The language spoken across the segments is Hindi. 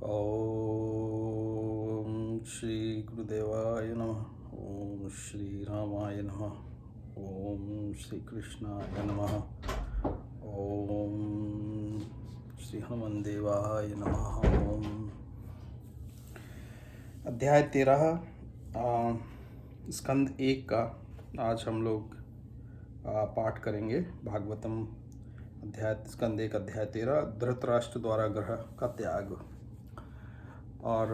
ओम श्री गुरुदेवाय नमः। ओम श्री रामाय नमः। ओम श्री कृष्णाय नमः। ओम श्री हनुमान देवाय नमः। ओम। अध्याय 13 स्कंद 1 का आज हम लोग पाठ करेंगे। भागवतम अध्याय स्कंद 1 अध्याय 13 धृतराष्ट्र द्वारा ग्रह का त्याग। और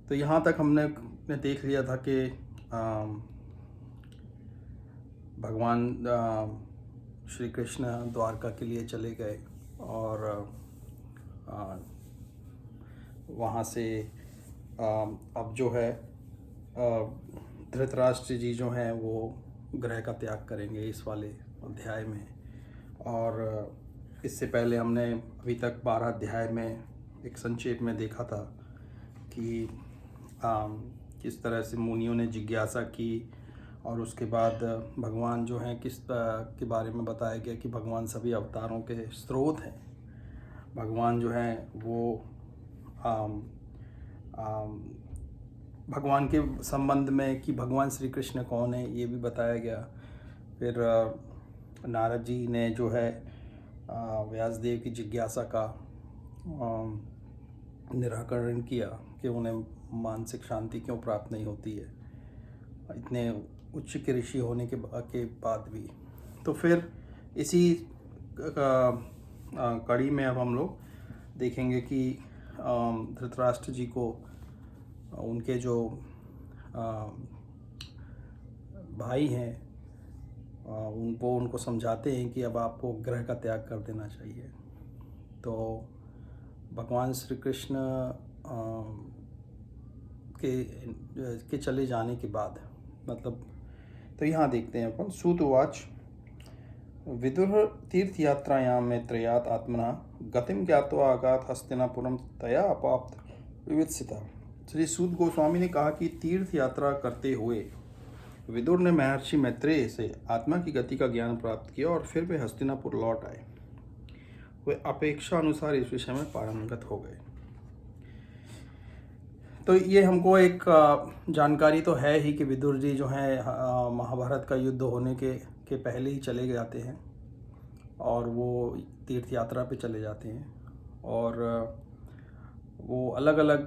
तो यहाँ तक हमने देख लिया था कि भगवान श्री कृष्ण द्वारका के लिए चले गए और वहाँ से अब जो है धृतराष्ट्र जी जो हैं वो ग्रह का त्याग करेंगे इस वाले अध्याय में। और इससे पहले हमने अभी तक 12 अध्याय में एक संक्षेप में देखा था कि किस तरह से मुनियों ने जिज्ञासा की और उसके बाद भगवान जो हैं किस के बारे में बताया गया कि भगवान सभी अवतारों के स्रोत हैं। भगवान जो हैं वो भगवान के संबंध में कि भगवान श्री कृष्ण कौन है ये भी बताया गया। फिर नारद जी ने जो है व्यासदेव की जिज्ञासा का निराकरण किया कि उन्हें मानसिक शांति क्यों प्राप्त नहीं होती है इतने उच्च के ऋषि होने के बाद भी। तो फिर इसी कड़ी में अब हम लोग देखेंगे कि धृतराष्ट्र जी को उनके जो भाई हैं उनको समझाते हैं कि अब आपको ग्रह का त्याग कर देना चाहिए। तो भगवान श्री कृष्ण के चले जाने के बाद मतलब तो यहाँ देखते हैं अपन। सूतवाच विदुर तीर्थयात्रायां मैत्रेयात् आत्मना गतिम ज्ञात्वा आगात हस्तिनापुरम तया अपाप्त विवित्सिता। श्री सूत गोस्वामी ने कहा कि तीर्थ यात्रा करते हुए विदुर ने महर्षि मैत्रेय से आत्मा की गति का ज्ञान प्राप्त किया और फिर वे हस्तिनापुर लौट आए। वे अपेक्षा अनुसार इस विषय में पारंगत हो गए। तो ये हमको एक जानकारी तो है ही कि विदुर जी जो हैं महाभारत का युद्ध होने के पहले ही चले जाते हैं और वो तीर्थ यात्रा पे चले जाते हैं। और वो अलग अलग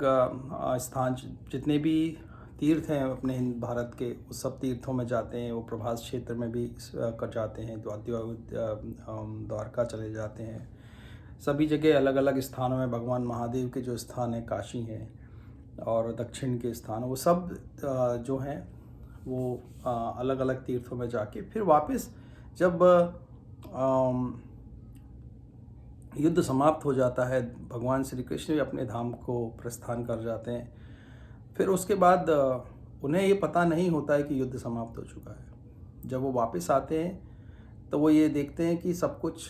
स्थान जितने भी तीर्थ हैं अपने भारत के उस सब तीर्थों में जाते हैं। वो प्रभास क्षेत्र में भी कर जाते हैं, द्वारका चले जाते हैं। सभी जगह अलग अलग स्थानों में भगवान महादेव के जो स्थान है, काशी हैं और दक्षिण के स्थान, वो सब जो हैं वो अलग अलग तीर्थों में जाके फिर वापस जब युद्ध समाप्त हो जाता है भगवान श्री कृष्ण भी अपने धाम को प्रस्थान कर जाते हैं। फिर उसके बाद उन्हें ये पता नहीं होता है कि युद्ध समाप्त हो चुका है। जब वो वापस आते हैं तो वो ये देखते हैं कि सब कुछ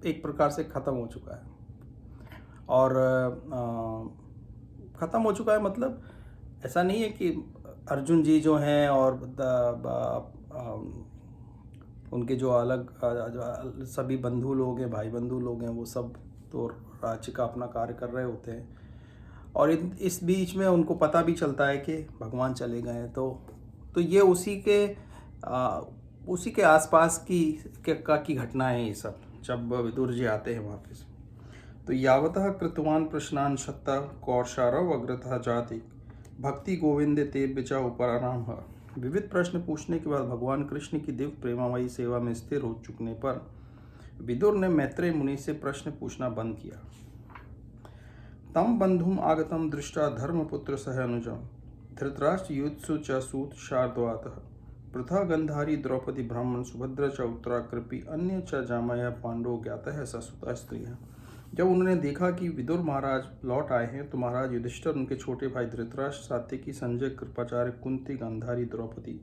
एक प्रकार से ख़त्म हो चुका है। और ख़त्म हो चुका है मतलब ऐसा नहीं है कि अर्जुन जी जो हैं और उनके जो अलग सभी बंधु लोग हैं, भाई बंधु लोग हैं, वो सब तो राज्य का अपना कार्य कर रहे होते हैं। और इस बीच में उनको पता भी चलता है कि भगवान चले गए हैं। तो ये उसी के आसपास की घटना है ये सब, जब विदुर जी आते हैं वापस। तो यावतः कृतवान प्रश्नान शत्ता कौशारव अग्रतः जाति भक्ति गोविंद तेभ्य च उपराम। विविध प्रश्न पूछने के बाद भगवान कृष्ण की दिव्य प्रेमामयी सेवा में स्थिर हो चुकने पर विदुर ने मैत्रेय मुनि से प्रश्न पूछना बंद किया। तम बंधुम आगतम दृष्टा धर्मपुत्र सह अनुजम धृतराष्ट्र युत्सु च सूत शार्दवातः पृथा गंधारी द्रौपदी ब्राह्मण सुभद्रा च उत्तरा कृपी अन्य च जामया पांडव ज्ञातः ससुता स्त्रियः। जब उन्होंने देखा कि विदुर महाराज लौट आए हैं तो महाराज युधिष्ठिर, उनके छोटे भाई धृतराष्ट्र, सात्यकी, संजय, कृपाचार्य, कुंती, गांधारी, द्रौपदी,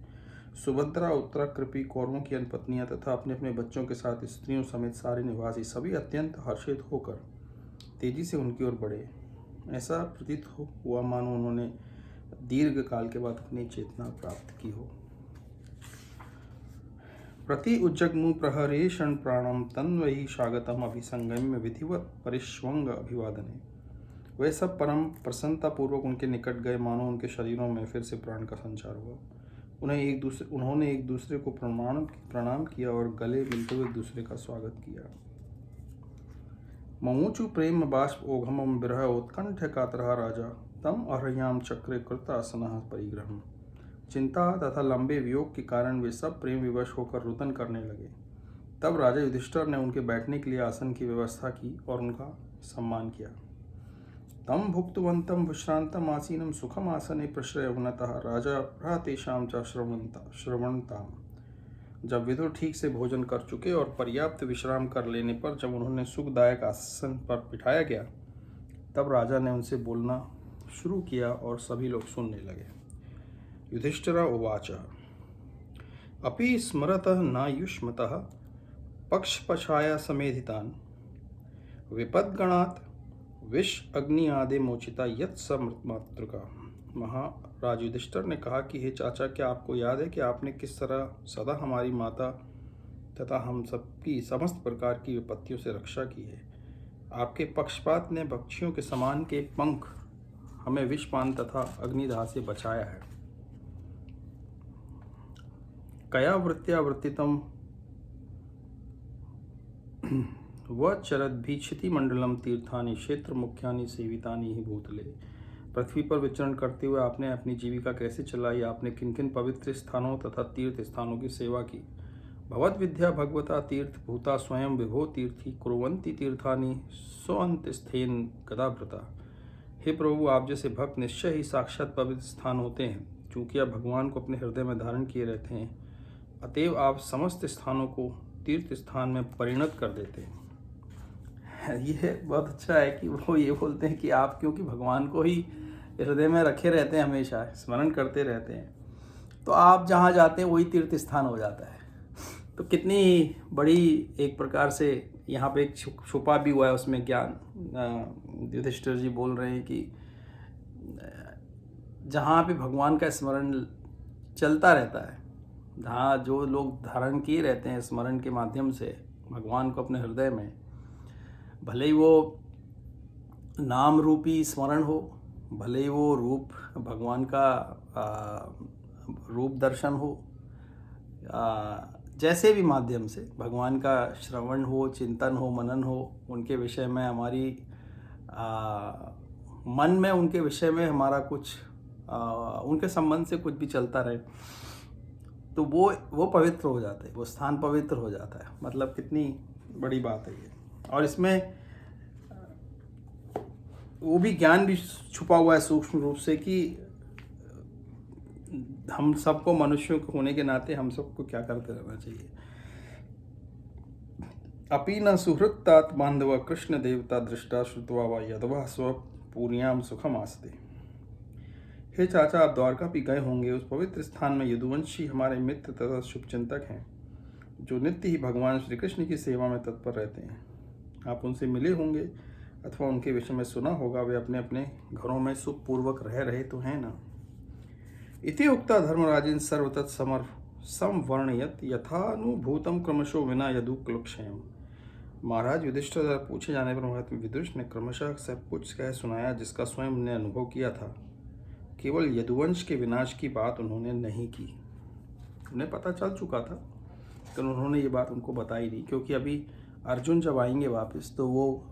सुभद्रा, उत्तरा, कृपि, कौरवों की पत्नियां तथा अपने अपने बच्चों के साथ स्त्रियों समेत सारे निवासी सभी अत्यंत हर्षित होकर तेजी से उनकी ओर बढ़े। ऐसा प्रतीत हुआ मानो उन्होंने दीर्घ काल के बाद अपनी चेतना प्राप्त की हो। प्रति उज्जग्मु प्रहरेषण प्राणम तन्वयि स्वागतम अभिसंगम्य विधिवत परिष्वंग अभिवादने। वे सब परम प्रसन्नता पूर्वक उनके निकट गए, मानो उनके शरीरों में फिर से प्राण का संचार हुआ। उन्होंने एक दूसरे को प्रणाम किया और गले मिलते हुए एक दूसरे का स्वागत किया। ममूचु प्रेम बाष्प ओघमम विरह उत्कंठ कातरहा राजा तम अर्हयाम चक्रे कृतासनः परिग्रहम। चिंता तथा लंबे वियोग के कारण वे सब प्रेम विवश होकर रुदन करने लगे। तब राजा युधिष्ठिर ने उनके बैठने के लिए आसन की व्यवस्था की और उनका सम्मान किया। तम भुक्तवंतम विश्रांतम आसीनम सुखम आसने प्रश्रयवनतः राजा तेषां च श्रवणताम। जब विदुर ठीक से भोजन कर चुके और पर्याप्त विश्राम कर लेने पर जब उन्होंने सुखदायक आसन पर बिठाया गया, तब राजा ने उनसे बोलना शुरू किया और सभी लोग सुनने लगे। युधिष्ठिर उवाच अपि स्मरतः नायुष्मतः पक्षपछाया समेधितान् विपद्गणात् विष अग्नि आदि मोचिता यत् समृतमातृका। महाराज युधिष्ठिर ने कहा कि हे चाचा, क्या आपको याद है कि आपने किस तरह सदा हमारी माता तथा हम सबकी समस्त प्रकार की विपत्तियों से रक्षा की है। आपके पक्षपात ने पक्षियों के समान के पंख हमें विषपान तथा अग्निदाह से बचाया है। कया वृत्त्या वृत्तितम व चरद्भीक्षितिमंडलम तीर्थानि क्षेत्र मुख्यानि सेवितानि ही भूतले। पृथ्वी पर विचरण करते हुए आपने अपनी जीविका कैसे चलाई, आपने किन किन पवित्र स्थानों तथा तीर्थ स्थानों की सेवा की। भगवद विद्या भगवता तीर्थ भूता स्वयं विभो तीर्थी कुर्वन्ति तीर्थानि स्वअंतस्थेन गदाभृता। हे प्रभु, आप जैसे भक्त निश्चय ही साक्षात पवित्र स्थान होते हैं। चूँकि आप भगवान को अपने हृदय में धारण किए रहते हैं, अतएव आप समस्त स्थानों को तीर्थ स्थान में परिणत कर देते हैं। यह बहुत अच्छा है कि वो ये बोलते हैं कि आप क्योंकि भगवान को ही हृदय में रखे रहते हैं, हमेशा स्मरण करते रहते हैं, तो आप जहाँ जाते हैं वही तीर्थ स्थान हो जाता है। तो कितनी बड़ी एक प्रकार से यहाँ पे एक छुपा भी हुआ है उसमें ज्ञान। युधिष्ठिर जी बोल रहे हैं कि जहाँ पे भगवान का स्मरण चलता रहता है, जहाँ जो लोग धारण किए रहते हैं स्मरण के माध्यम से भगवान को अपने हृदय में, भले ही वो नाम रूपी स्मरण हो, भले ही वो रूप भगवान का रूप दर्शन हो, जैसे भी माध्यम से भगवान का श्रवण हो, चिंतन हो, मनन हो, उनके विषय में हमारी मन में उनके विषय में हमारा कुछ उनके संबंध से कुछ भी चलता रहे, तो वो पवित्र हो जाते हैं, वो स्थान पवित्र हो जाता है। मतलब कितनी बड़ी बात है ये। और इसमें वो भी ज्ञान भी छुपा हुआ है सूक्ष्म रूप से कि हम सबको मनुष्यों के होने के नाते हम सबको क्या करते रहना चाहिए। अपि न सुहृत्तात बांधव कृष्ण देवता दृष्टा श्रुत्वा वा यदवा स्वपूर्याम सुखम आस्ते। हे चाचा, आप द्वारका भी गए होंगे। उस पवित्र स्थान में यदुवंशी हमारे मित्र तथा शुभचिंतक हैं, जो नित्य ही भगवान श्री कृष्ण की सेवा में तत्पर रहते हैं। आप उनसे मिले होंगे अथवा उनके विषय में सुना होगा। वे अपने अपने घरों में सुखपूर्वक रह रहे तो हैं ना। इति उक्ता धर्मराजेन सर्वतत् संवर्णयत यथानुभूतम क्रमशो विना यदुक्लक्षयम्। महाराज युधिष्ठिर द्वारा पूछे जाने पर महात्मा विदुष ने क्रमशः सब कुछ कह सुनाया जिसका स्वयं ने अनुभव किया था। केवल यदुवंश के विनाश की बात उन्होंने नहीं की। उन्हें पता चल चुका था, तो उन्होंने ये बात उनको बताई नहीं, क्योंकि अभी अर्जुन जब आएंगे वापस तो वो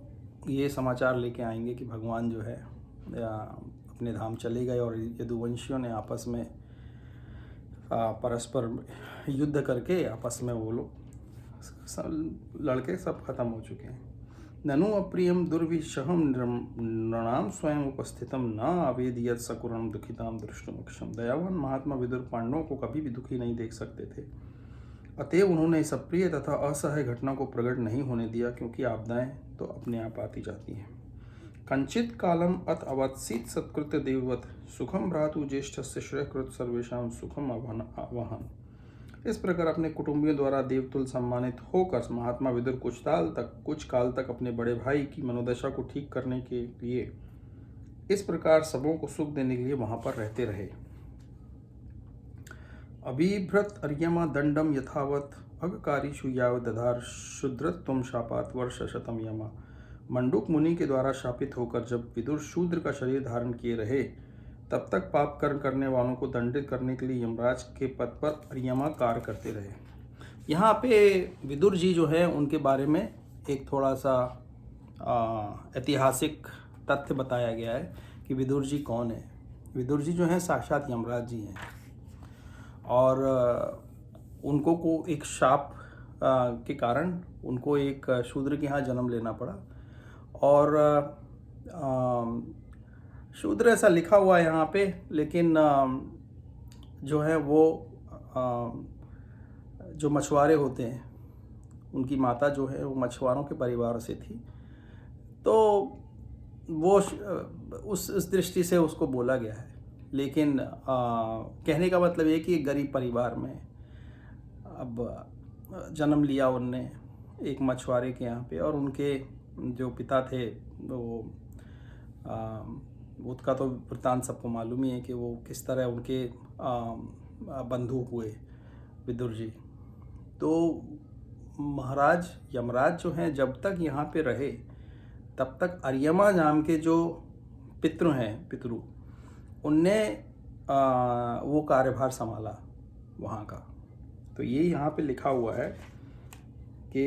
ये समाचार लेके आएंगे कि भगवान जो है अपने धाम चले गए और यदुवंशियों ने आपस में परस्पर युद्ध करके आपस में वो लोग लड़के सब खत्म हो चुके हैं। ननु अप्रियम दुर्विशहम नृणाम स्वयं उपस्थितम न आवेदियत सकुरम दुखिताम दृष्टुमुक्षम। दयावान महात्मा विदुर पांडवों को कभी भी दुखी नहीं देख सकते थे, अतएव उन्होंने इस अप्रिय तथा असह्य घटना को प्रकट नहीं होने दिया, क्योंकि आपदाएं तो अपने आप आती जाती हैं। कंचित कालम अत अवत्सित सत्कृत्य देववत सुखम भ्रातु ज्येष्ठस्य श्रेयकृत सर्वेशाम सुखम आवाहन। इस प्रकार अपने कुटुंबियों द्वारा देवतुल सम्मानित होकर महात्मा विदुर कुछ काल तक अपने बड़े भाई की मनोदशा को ठीक करने के लिए, इस प्रकार सबों को सुख देने के लिए वहां पर रहते रहे। अभिभ्रत अर्यमा दंडम यथावत अगकारीषु यावदधार शूद्रत्वं शापात् वर्षशतं यमा। मंडूक मुनि के द्वारा शापित होकर जब विदुर शूद्र का शरीर धारण किए रहे, तब तक पाप कर्म करने वालों को दंडित करने के लिए यमराज के पद पर अरियमा कार्य करते रहे। यहाँ पे विदुर जी जो है उनके बारे में एक थोड़ा सा ऐतिहासिक तथ्य बताया गया है कि विदुर जी कौन है। विदुर जी जो हैं साक्षात यमराज जी हैं, और उनको को एक शाप के कारण उनको एक शूद्र के यहाँ जन्म लेना पड़ा। और शूद्र ऐसा लिखा हुआ है यहाँ पे, लेकिन जो है वो जो मछुआरे होते हैं उनकी माता जो है वो मछुआरों के परिवार से थी, तो वो उस दृष्टि से उसको बोला गया है। लेकिन कहने का मतलब ये कि एक गरीब परिवार में अब जन्म लिया उनने एक मछुआरे के यहाँ पे, और उनके जो पिता थे वो उसका तो वृत्तांत सबको मालूम ही है कि वो किस तरह उनके बंधु हुए विदुर जी। तो महाराज यमराज जो हैं जब तक यहाँ पे रहे तब तक अरियमा नाम के जो पितृ उनने वो कार्यभार संभाला वहाँ का। तो ये यहाँ पे लिखा हुआ है कि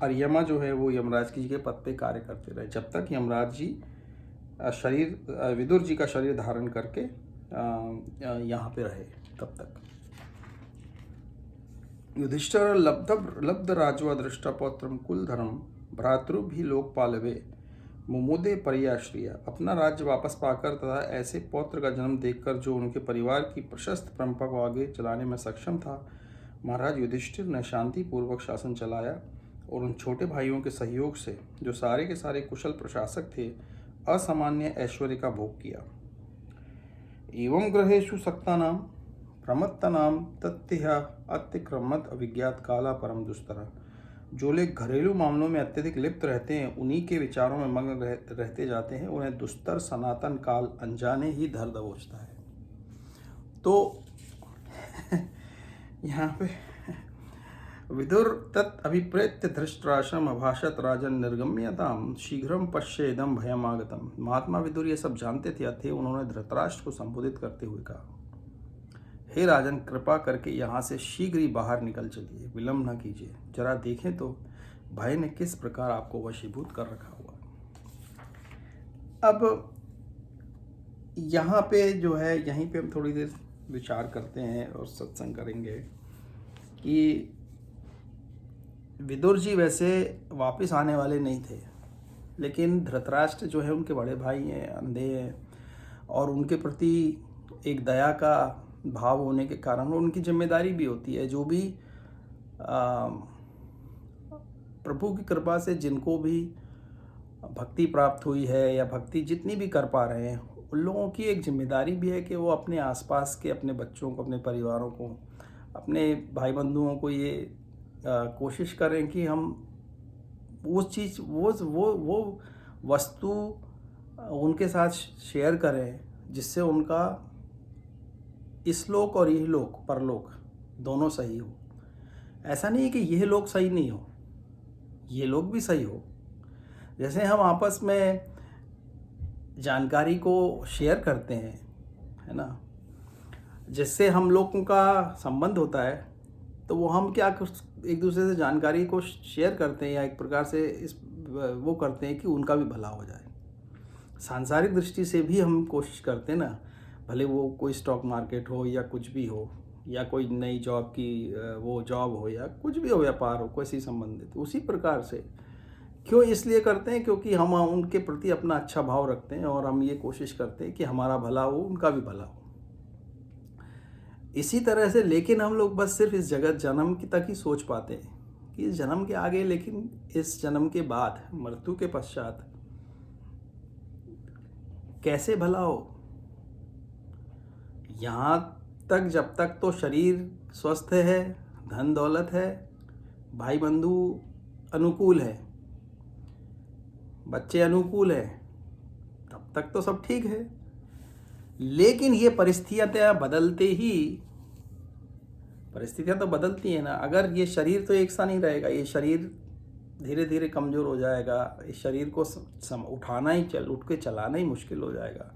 अरियमा जो है वो यमराज जी के पद पे कार्य करते रहे जब तक यमराज जी विदुर जी का शरीर धारण करके यहाँ पे रहे तब तक। युधिष्ठिर लब्ध राजवा दृष्टा पौत्रम कुलधरम भ्रातृ भी लोकपालवे मुमुदे परियाश्रिया। अपना राज्य वापस पाकर तथा ऐसे पौत्र का जन्म देखकर जो उनके परिवार की प्रशस्त परंपरा को आगे चलाने में सक्षम था, महाराज युधिष्ठिर ने शांति पूर्वक शासन चलाया और उन छोटे भाइयों के सहयोग से जो सारे के सारे कुशल प्रशासक थे असामान्य ऐश्वर्य का भोग किया। एवं ग्रहेषु सक्तानां प्रमत्तानां तथ्य अतिक्रमत अभिज्ञात काला परम दुस्तर। जो लोग घरेलू मामलों में अत्यधिक लिप्त रहते हैं, उन्हीं के विचारों में मग्न रहते जाते हैं, उन्हें दुस्तर सनातन काल अनजाने ही धर दबोचता है। तो यहाँ पे विदुर तत् अभिप्रेत्य धृतराष्ट्रम अभाषत राजन निर्गम्यताम शीघ्रम पश्येदम भयमागतम। महात्मा विदुर ये सब जानते थे। उन्होंने धृतराष्ट्र को संबोधित करते हुए कहा, हे राजन, कृपा करके यहाँ से शीघ्र ही बाहर निकल चलिए, विलंब न कीजिए। जरा देखें तो भय ने किस प्रकार आपको वशीभूत कर रखा हुआ। अब यहाँ पे जो है, यहीं पे हम थोड़ी देर विचार करते हैं और सत्संग करेंगे कि विदुर जी वैसे वापस आने वाले नहीं थे, लेकिन धृतराष्ट्र जो है उनके बड़े भाई हैं, अंधे हैं, और उनके प्रति एक दया का भाव होने के कारण उनकी जिम्मेदारी भी होती है। जो भी प्रभु की कृपा से जिनको भी भक्ति प्राप्त हुई है या भक्ति जितनी भी कर पा रहे हैं, उन लोगों की एक जिम्मेदारी भी है कि वो अपने आसपास के अपने बच्चों को, अपने परिवारों को, अपने भाई बंधुओं को ये कोशिश करें कि हम उस चीज़ वो वस्तु उनके साथ शेयर करें जिससे उनका इस लोक और यह लोक परलोक दोनों सही हो। ऐसा नहीं है कि यह लोक सही नहीं हो, ये लोग भी सही हो। जैसे हम आपस में जानकारी को शेयर करते हैं, है ना, जिससे हम लोगों का संबंध होता है, तो वो हम क्या एक दूसरे से जानकारी को शेयर करते हैं या एक प्रकार से वो करते हैं कि उनका भी भला हो जाए। सांसारिक दृष्टि से भी हम कोशिश करते हैं ना, भले वो कोई स्टॉक मार्केट हो या कुछ भी हो, या कोई नई जॉब की वो जॉब हो या कुछ भी हो, व्यापार हो, किसी संबंधित, उसी प्रकार से। क्यों इसलिए करते हैं? क्योंकि हम उनके प्रति अपना अच्छा भाव रखते हैं और हम ये कोशिश करते हैं कि हमारा भला हो, उनका भी भला हो। इसी तरह से, लेकिन हम लोग बस सिर्फ इस जगत जन्म की तक ही सोच पाते हैं कि इस जन्म के आगे, लेकिन इस जन्म के बाद, मृत्यु के पश्चात कैसे भला हो। यहाँ तक जब तक तो शरीर स्वस्थ है, धन दौलत है, भाई बंधु अनुकूल है, बच्चे अनुकूल है, तब तक तो सब ठीक है। लेकिन ये परिस्थितियाँ बदलते ही परिस्थितियाँ तो बदलती हैं ना। अगर ये शरीर तो एक सा नहीं रहेगा, ये शरीर धीरे धीरे कमज़ोर हो जाएगा, इस शरीर को उठाना ही उठ के चलाना ही मुश्किल हो जाएगा।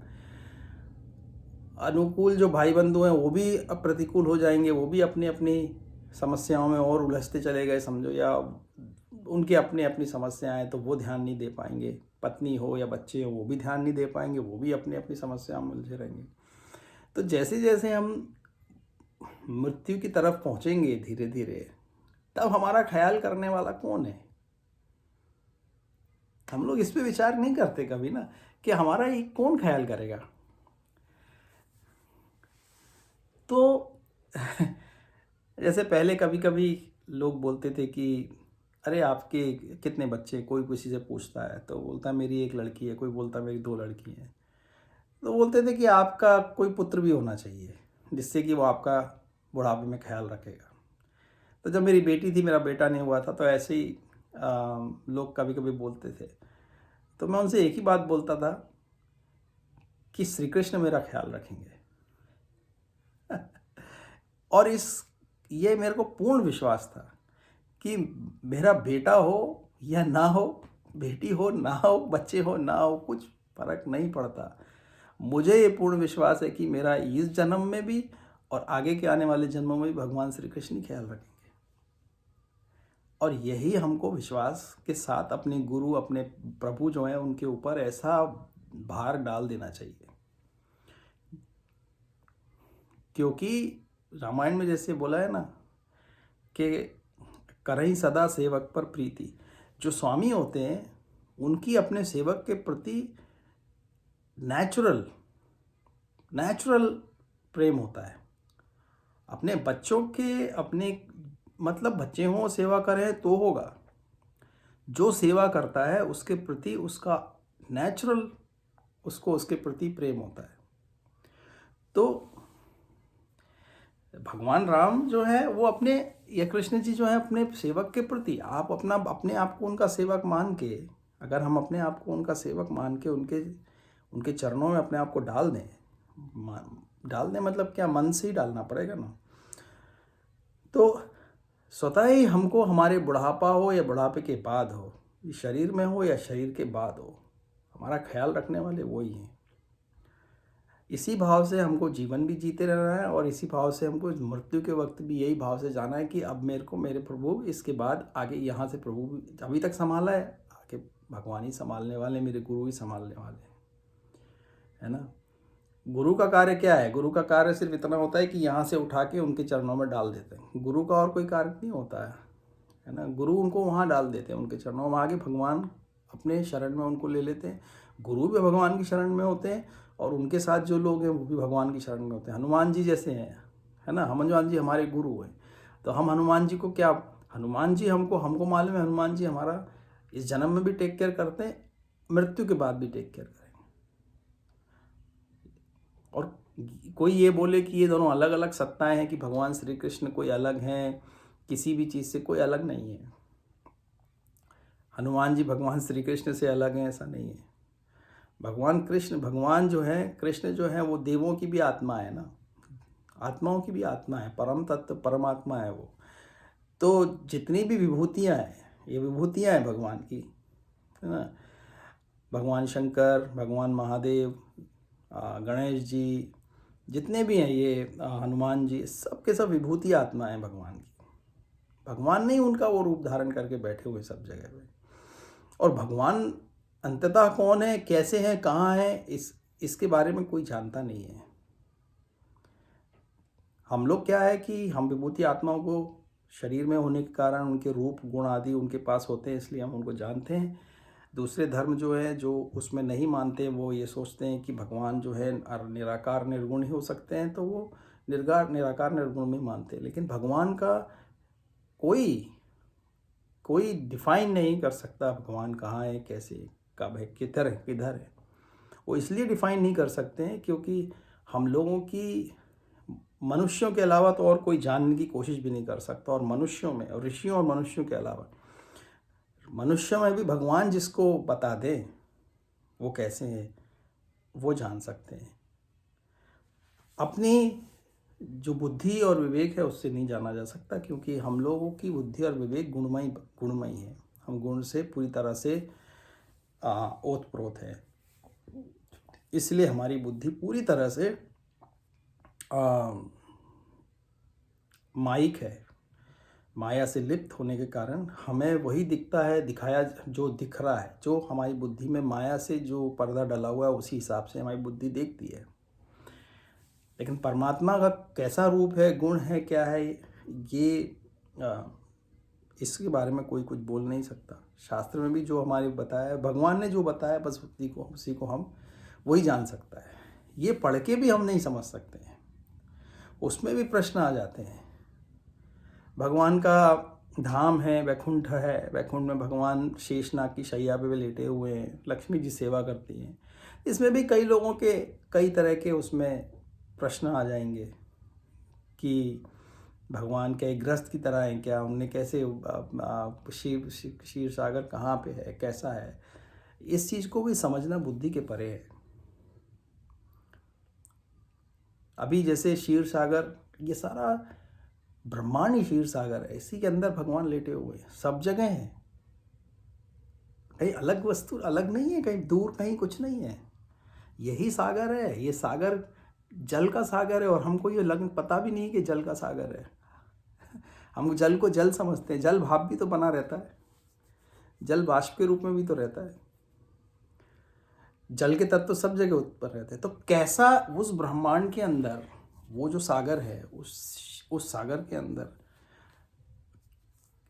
अनुकूल जो भाई बंधु हैं वो भी अब प्रतिकूल हो जाएंगे, वो भी अपनी अपनी समस्याओं में और उलझते चले गए समझो, या उनकी अपनी अपनी समस्याएं, तो वो ध्यान नहीं दे पाएंगे। पत्नी हो या बच्चे हो वो भी ध्यान नहीं दे पाएंगे, वो भी अपनी अपनी समस्याओं में उलझे रहेंगे। तो जैसे जैसे हम मृत्यु की तरफ पहुंचेंगे धीरे धीरे, तब हमारा ख्याल करने वाला कौन है? हम लोग इस पे विचार नहीं करते कभी ना, कि हमारा ये कौन ख्याल करेगा। तो जैसे पहले कभी कभी लोग बोलते थे कि अरे आपके कितने बच्चे, कोई किसी से पूछता है तो बोलता है मेरी एक लड़की है, कोई बोलता है मेरी 2 लड़की हैं। तो बोलते थे कि आपका कोई पुत्र भी होना चाहिए जिससे कि वो आपका बुढ़ापे में ख्याल रखेगा। तो जब मेरी बेटी थी, मेरा बेटा नहीं हुआ था, तो ऐसे ही लोग कभी कभी बोलते थे। तो मैं उनसे एक ही बात बोलता था कि श्री कृष्ण मेरा ख्याल रखेंगे। और ये मेरे को पूर्ण विश्वास था कि मेरा बेटा हो या ना हो, बेटी हो ना हो, बच्चे हो ना हो, कुछ फर्क नहीं पड़ता। मुझे ये पूर्ण विश्वास है कि मेरा इस जन्म में भी और आगे के आने वाले जन्मों में भी भगवान श्री कृष्ण ही ख्याल रखेंगे। और यही हमको विश्वास के साथ अपने गुरु, अपने प्रभु जो हैं उनके ऊपर ऐसा भार डाल देना चाहिए। क्योंकि रामायण में जैसे बोला है ना कि करहीं सदा सेवक पर प्रीति। जो स्वामी होते हैं उनकी अपने सेवक के प्रति नेचुरल प्रेम होता है। अपने बच्चों के, अपने मतलब बच्चे हों सेवा करें तो होगा, जो सेवा करता है उसके प्रति उसका नेचुरल, उसको उसके प्रति प्रेम होता है। तो भगवान राम जो है वो अपने, या कृष्ण जी जो है अपने सेवक के प्रति, आप अपने आप को उनका सेवक मान के, अगर हम अपने आप को उनका सेवक मान के उनके चरणों में अपने आप को डाल दें मतलब क्या, मन से ही डालना पड़ेगा ना। तो स्वतः ही हमको हमारे बुढ़ापा हो या बुढ़ापे के बाद हो, शरीर में हो या शरीर के बाद हो, हमारा ख्याल रखने वाले वही हैं। इसी भाव से हमको जीवन भी जीते रहना है और इसी भाव से हमको मृत्यु के वक्त भी यही भाव से जाना है कि अब मेरे को मेरे प्रभु इसके बाद आगे यहाँ से प्रभु अभी तक संभाला है, आगे भगवान ही संभालने वाले, मेरे गुरु ही संभालने वाले हैं, है ना। गुरु का कार्य क्या है? गुरु का कार्य सिर्फ इतना होता है कि यहाँ से उठा के उनके चरणों में डाल देते हैं। गुरु का और कोई कार्य नहीं होता है ना। गुरु उनको वहाँ डाल देते हैं उनके चरणों में, आगे भगवान अपने शरण में उनको ले लेते हैं। गुरु भी भगवान की शरण में होते हैं और उनके साथ जो लोग हैं वो भी भगवान की शरण में होते हैं। हनुमान जी जैसे हैं, है ना, हनुमान जी हमारे गुरु हैं। तो हम हनुमान जी को क्या, हनुमान जी हमको मालूम है, हनुमान जी हमारा इस जन्म में भी टेक केयर करते हैं, मृत्यु के बाद भी टेक केयर करेंगे। और कोई ये बोले कि ये दोनों अलग अलग सत्ताएं हैं, कि भगवान श्री कृष्ण कोई अलग हैं, किसी भी चीज़ से कोई अलग नहीं है। हनुमान जी भगवान श्री कृष्ण से अलग हैं, ऐसा नहीं है। भगवान जो है, कृष्ण जो है, वो देवों की भी आत्मा है ना, आत्माओं की भी आत्मा है, परम तत्व परमात्मा है वो। तो जितनी भी विभूतियाँ हैं, ये विभूतियाँ हैं भगवान की, है ना। भगवान शंकर, भगवान महादेव, गणेश जी, जितने भी हैं ये, हनुमान जी, सब के सब विभूति आत्मा है भगवान की। भगवान नहीं उनका वो रूप धारण करके बैठे हुए सब जगह पे। और भगवान अंततः कौन है, कैसे हैं, कहाँ हैं, इसके बारे में कोई जानता नहीं है। हम लोग क्या है कि हम विभूति आत्माओं को शरीर में होने के कारण उनके रूप गुण आदि उनके पास होते हैं, इसलिए हम उनको जानते हैं। दूसरे धर्म जो है, जो उसमें नहीं मानते, वो ये सोचते हैं कि भगवान जो है निराकार निर्गुण ही हो सकते हैं, तो वो निराकार निर्गुण में मानते हैं। लेकिन भगवान का कोई डिफाइन नहीं कर सकता भगवान कहाँ है, कैसे, कब है, किधर है। वो इसलिए डिफाइन नहीं कर सकते हैं क्योंकि हम लोगों की, मनुष्यों के अलावा तो और कोई जानने की कोशिश भी नहीं कर सकता। और मनुष्यों में, और ऋषियों और मनुष्यों के अलावा, मनुष्यों में भी भगवान जिसको बता दे वो कैसे है, वो जान सकते हैं। अपनी जो बुद्धि और विवेक है उससे नहीं जाना जा सकता, क्योंकि हम लोगों की बुद्धि और विवेक गुणमयी है। हम गुण से पूरी तरह से ओतप्रोत है। इसलिए हमारी बुद्धि पूरी तरह से माइक है। माया से लिप्त होने के कारण हमें वही दिखता है, दिखाया जो दिख रहा है, जो हमारी बुद्धि में माया से जो पर्दा डला हुआ है उसी हिसाब से हमारी बुद्धि देखती है। लेकिन परमात्मा का कैसा रूप है, गुण है, क्या है, ये इसके बारे में कोई कुछ बोल नहीं सकता। शास्त्र में भी जो हमारे बताया, भगवान ने जो बताया, बस उसी को हम वही जान सकता है। ये पढ़ के भी हम नहीं समझ सकते हैं, उसमें भी प्रश्न आ जाते हैं। भगवान का धाम है, वैकुंठ है, वैकुंठ में भगवान शेषनाग की शैया पे लेटे हुए हैं, लक्ष्मी जी सेवा करती हैं। इसमें भी कई लोगों के कई तरह के उसमें प्रश्न आ जाएंगे कि भगवान क्या एक ग्रस्त की तरह हैं क्या, उनने कैसे क्षीर सागर कहाँ पे है, कैसा है। इस चीज़ को भी समझना बुद्धि के परे है। अभी जैसे क्षीर सागर, ये सारा ब्रह्मांड ही क्षीर सागर है, इसी के अंदर भगवान लेटे हुए हैं, सब जगह हैं। कहीं अलग वस्तु अलग नहीं है, कहीं दूर, कहीं कुछ नहीं है, यही सागर है। ये सागर जल का सागर है, और हमको ये पता भी नहीं कि जल का सागर है। हम जल को जल समझते हैं, जल भाप भी तो बना रहता है, जल बाष्प के रूप में भी तो रहता है। जल के तत्व तो सब जगह उत्पन्न रहते हैं। तो कैसा उस ब्रह्मांड के अंदर वो जो सागर है, उस सागर के अंदर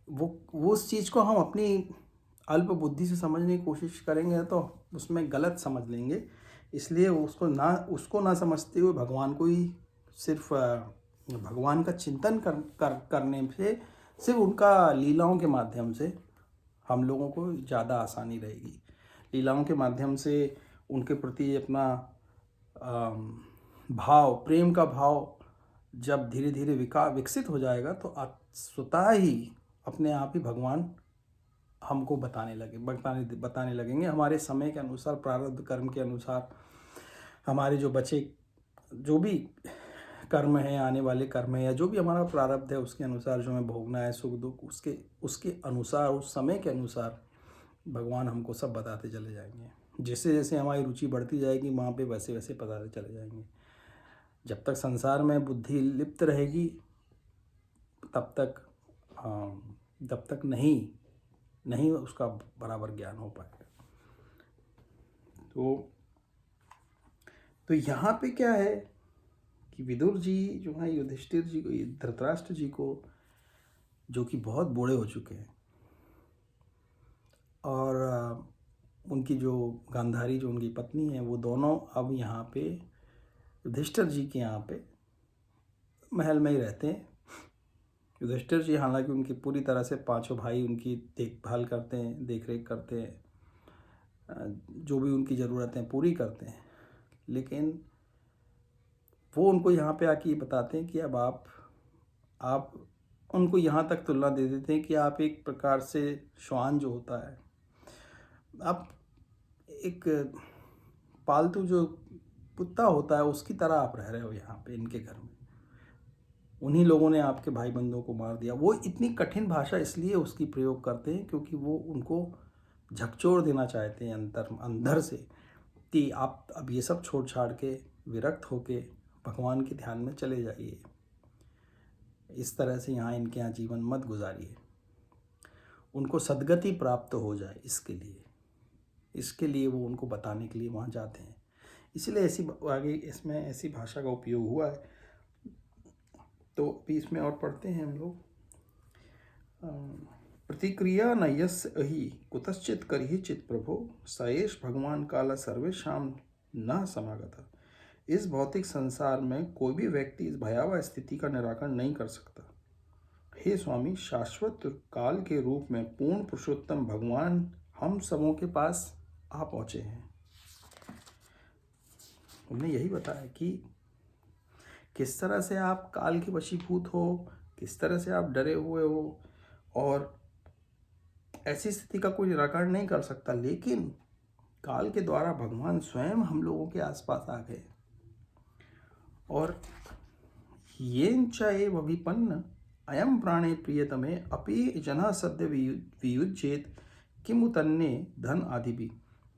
वो उस चीज़ को हम अपनी अल्प बुद्धि से समझने की कोशिश करेंगे तो उसमें गलत समझ लेंगे। इसलिए उसको ना समझते हुए भगवान को ही सिर्फ भगवान का चिंतन करने से, सिर्फ उनका लीलाओं के माध्यम से हम लोगों को ज़्यादा आसानी रहेगी। लीलाओं के माध्यम से उनके प्रति अपना भाव, प्रेम का भाव जब धीरे धीरे विकसित हो जाएगा तो स्वतः ही अपने आप ही भगवान हमको बताने लगेंगे। हमारे समय के अनुसार, प्रारब्ध कर्म के अनुसार, हमारे जो बचे जो भी कर्म है, आने वाले कर्म है, या जो भी हमारा प्रारब्ध है उसके अनुसार जो हमें भोगना है, सुख दुख, उसके अनुसार, उस समय के अनुसार भगवान हमको सब बताते चले जाएंगे। जैसे जैसे हमारी रुचि बढ़ती जाएगी वहाँ पे वैसे वैसे बताते चले जाएंगे। जब तक संसार में बुद्धि लिप्त रहेगी तब तक नहीं उसका बराबर ज्ञान हो पाएगा। तो यहाँ पे क्या है कि विदुर जी जो है युधिष्ठिर जी को, धृतराष्ट्र जी को, जो कि बहुत बूढ़े हो चुके हैं, और उनकी जो गांधारी जो उनकी पत्नी है, वो दोनों अब यहाँ पे युधिष्ठिर जी के यहाँ पे महल में ही रहते हैं। युधिष्ठिर जी हालांकि उनकी पूरी तरह से पांचों भाई उनकी देखभाल करते हैं, देख रेख करते हैं, जो भी उनकी ज़रूरतें पूरी करते हैं, लेकिन वो उनको यहाँ पे आके ये बताते हैं कि अब आप उनको यहाँ तक तुलना दे देते हैं कि आप एक प्रकार से श्वान जो होता है, आप एक पालतू जो कुत्ता होता है उसकी तरह आप रह रहे हो यहाँ पे इनके घर में। उन्हीं लोगों ने आपके भाई बंधुओं को मार दिया। वो इतनी कठिन भाषा इसलिए उसकी प्रयोग करते हैं क्योंकि वो उनको झकझोर देना चाहते हैं अंदर से कि आप अब ये सब छोड़ छाड़ के विरक्त होके भगवान के ध्यान में चले जाइए। इस तरह से यहाँ इनके यहाँ जीवन मत गुजारिए, उनको सद्गति प्राप्त हो जाए, इसके लिए वो उनको बताने के लिए वहाँ जाते हैं। इसलिए आगे इसमें ऐसी भाषा का उपयोग हुआ है। तो अभी इसमें और पढ़ते हैं हम लोग। प्रतिक्रिया न यस्य अहि कुतश्चित करिहि चित प्रभो सएष भगवान काल सर्वेशाम न समागता। इस भौतिक संसार में कोई भी व्यक्ति इस भयावह स्थिति का निराकरण नहीं कर सकता। हे स्वामी, शाश्वत काल के रूप में पूर्ण पुरुषोत्तम भगवान हम सबों के पास आ पहुँचे हैं। उन्हें यही बताया कि किस तरह से आप काल के वशीभूत हो, किस तरह से आप डरे हुए हो, और ऐसी स्थिति का कोई निराकरण नहीं कर सकता, लेकिन काल के द्वारा भगवान स्वयं हम लोगों के आसपास आ गए। और येन च एव विपन्न अयम प्राणे प्रियतमे अपि जनः सद्य वियुज्येत किमु तन्ने धन आदि भी।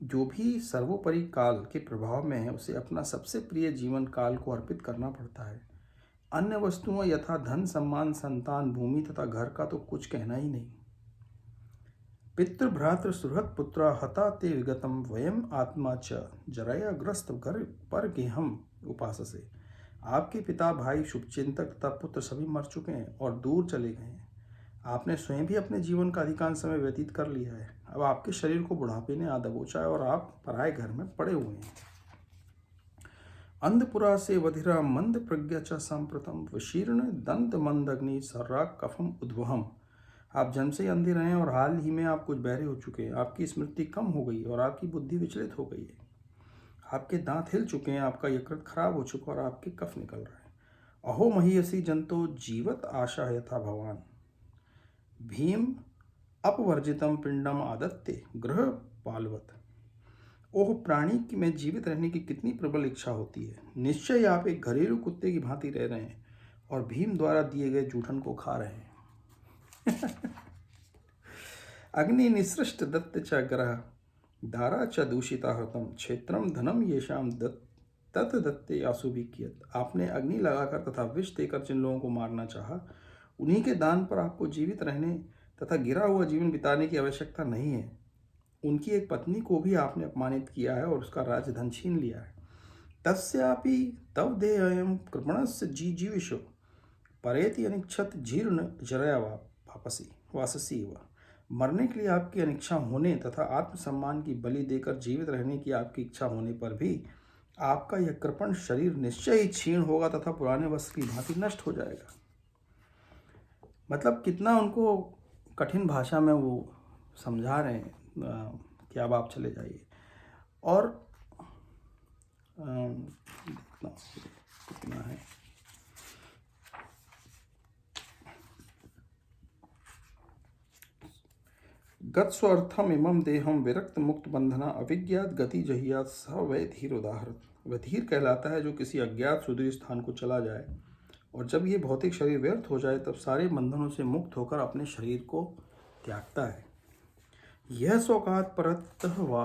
जो भी सर्वोपरि काल के प्रभाव में है उसे अपना सबसे प्रिय जीवन काल को अर्पित करना पड़ता है। अन्य वस्तुओं यथा धन सम्मान संतान भूमि तथा घर का तो कुछ कहना ही नहीं। पितृभ्रातृ सुहृत पुत्र हता ते विगतम वयम आत्मा च जरया ग्रस्त घर पर गेहम उपाससे। आपके पिता भाई शुभचिंतक तथा पुत्र सभी मर चुके हैं और दूर चले गए हैं। आपने स्वयं भी अपने जीवन का अधिकांश समय व्यतीत कर लिया है। अब आपके शरीर को बुढ़ापे ने आ दबोचा है और आप पराये घर में पड़े हुए हैं। अंधपुरा से वधिरा मंद प्रज्ञा च संप्रतम विशीर्ण दंत मंद अग्नि सर्रा कफम उद्वहम। आप जन्म से ही अंधे रहे हैं और हाल ही में आप कुछ बहरे हो चुके हैं। आपकी स्मृति कम हो गई और आपकी बुद्धि विचलित हो गई है। आपके दांत हिल चुके हैं, आपका यकृत खराब हो चुका और आपके कफ निकल रहे हैं। अहो महीयसी जंतो जीवत आशा यथा भगवान भीम अपवर्जितम पिंडम आदत्ते ग्रह पालवत। ओह प्राणी की में जीवित रहने की कितनी प्रबल इच्छा होती है। निश्चय आप एक घरेलू कुत्ते की भांति रह रहे हैं और भीम द्वारा दिए गए जूठन को खा रहे हैं। अग्नि निसृष्ट दत्त च ग्रह दारा च दूषिता हतम क्षेत्रम धनम येषाम तत् दत्ते आसुभिकियत। आपने अग्नि लगाकर तथा विष देकर जिन लोगों को मारना चाहा उन्हीं के दान पर आपको जीवित रहने तथा गिरा हुआ जीवन बिताने की आवश्यकता नहीं है। उनकी एक पत्नी को भी आपने अपमानित किया है और उसका राजधन छीन लिया है। तस्यापि तव देहयम कृपणस्य जीविषो परेति अनिक्षत जीर्ण जरया वाससी व। मरने के लिए आपकी अनिच्छा होने तथा आत्मसम्मान की बलि देकर जीवित रहने की आपकी इच्छा होने पर भी आपका यह कृपण शरीर निश्चय ही क्षीण होगा तथा पुराने वस्त्र की भांति नष्ट हो जाएगा। मतलब कितना उनको कठिन भाषा में वो समझा रहे हैं कि अब आप चले जाइए। और कितना है गत्स्वर्थम इमं देहम विरक्त मुक्त बंधना अविज्ञात गति जहियात स वै धीर उदाहरत। वह धीर कहलाता है जो किसी अज्ञात सुदूर स्थान को चला जाए और जब ये भौतिक शरीर व्यर्थ हो जाए तब सारे बंधनों से मुक्त होकर अपने शरीर को त्यागता है। यह सौकात परतः वा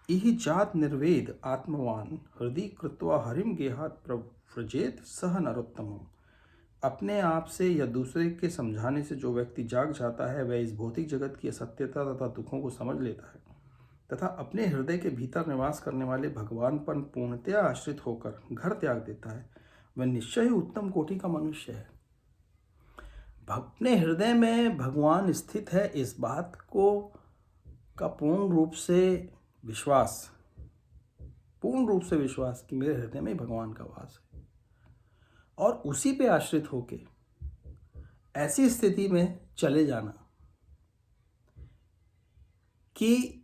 इह जात निर्वेद आत्मवान हृदय कृत्वा हरिम गेहात प्रव्रजेत सह नरोत्तमम। अपने आप से या दूसरे के समझाने से जो व्यक्ति जाग जाता है वह इस भौतिक जगत की असत्यता तथा दुखों को समझ लेता है तथा अपने हृदय के भीतर निवास करने वाले भगवान पर पूर्णतया आश्रित होकर घर त्याग देता है। वह निश्चय ही उत्तम कोटि का मनुष्य है। अपने हृदय में भगवान स्थित है इस बात को का पूर्ण रूप से विश्वास कि मेरे हृदय में भगवान का वास है और उसी पे आश्रित होके ऐसी स्थिति में चले जाना कि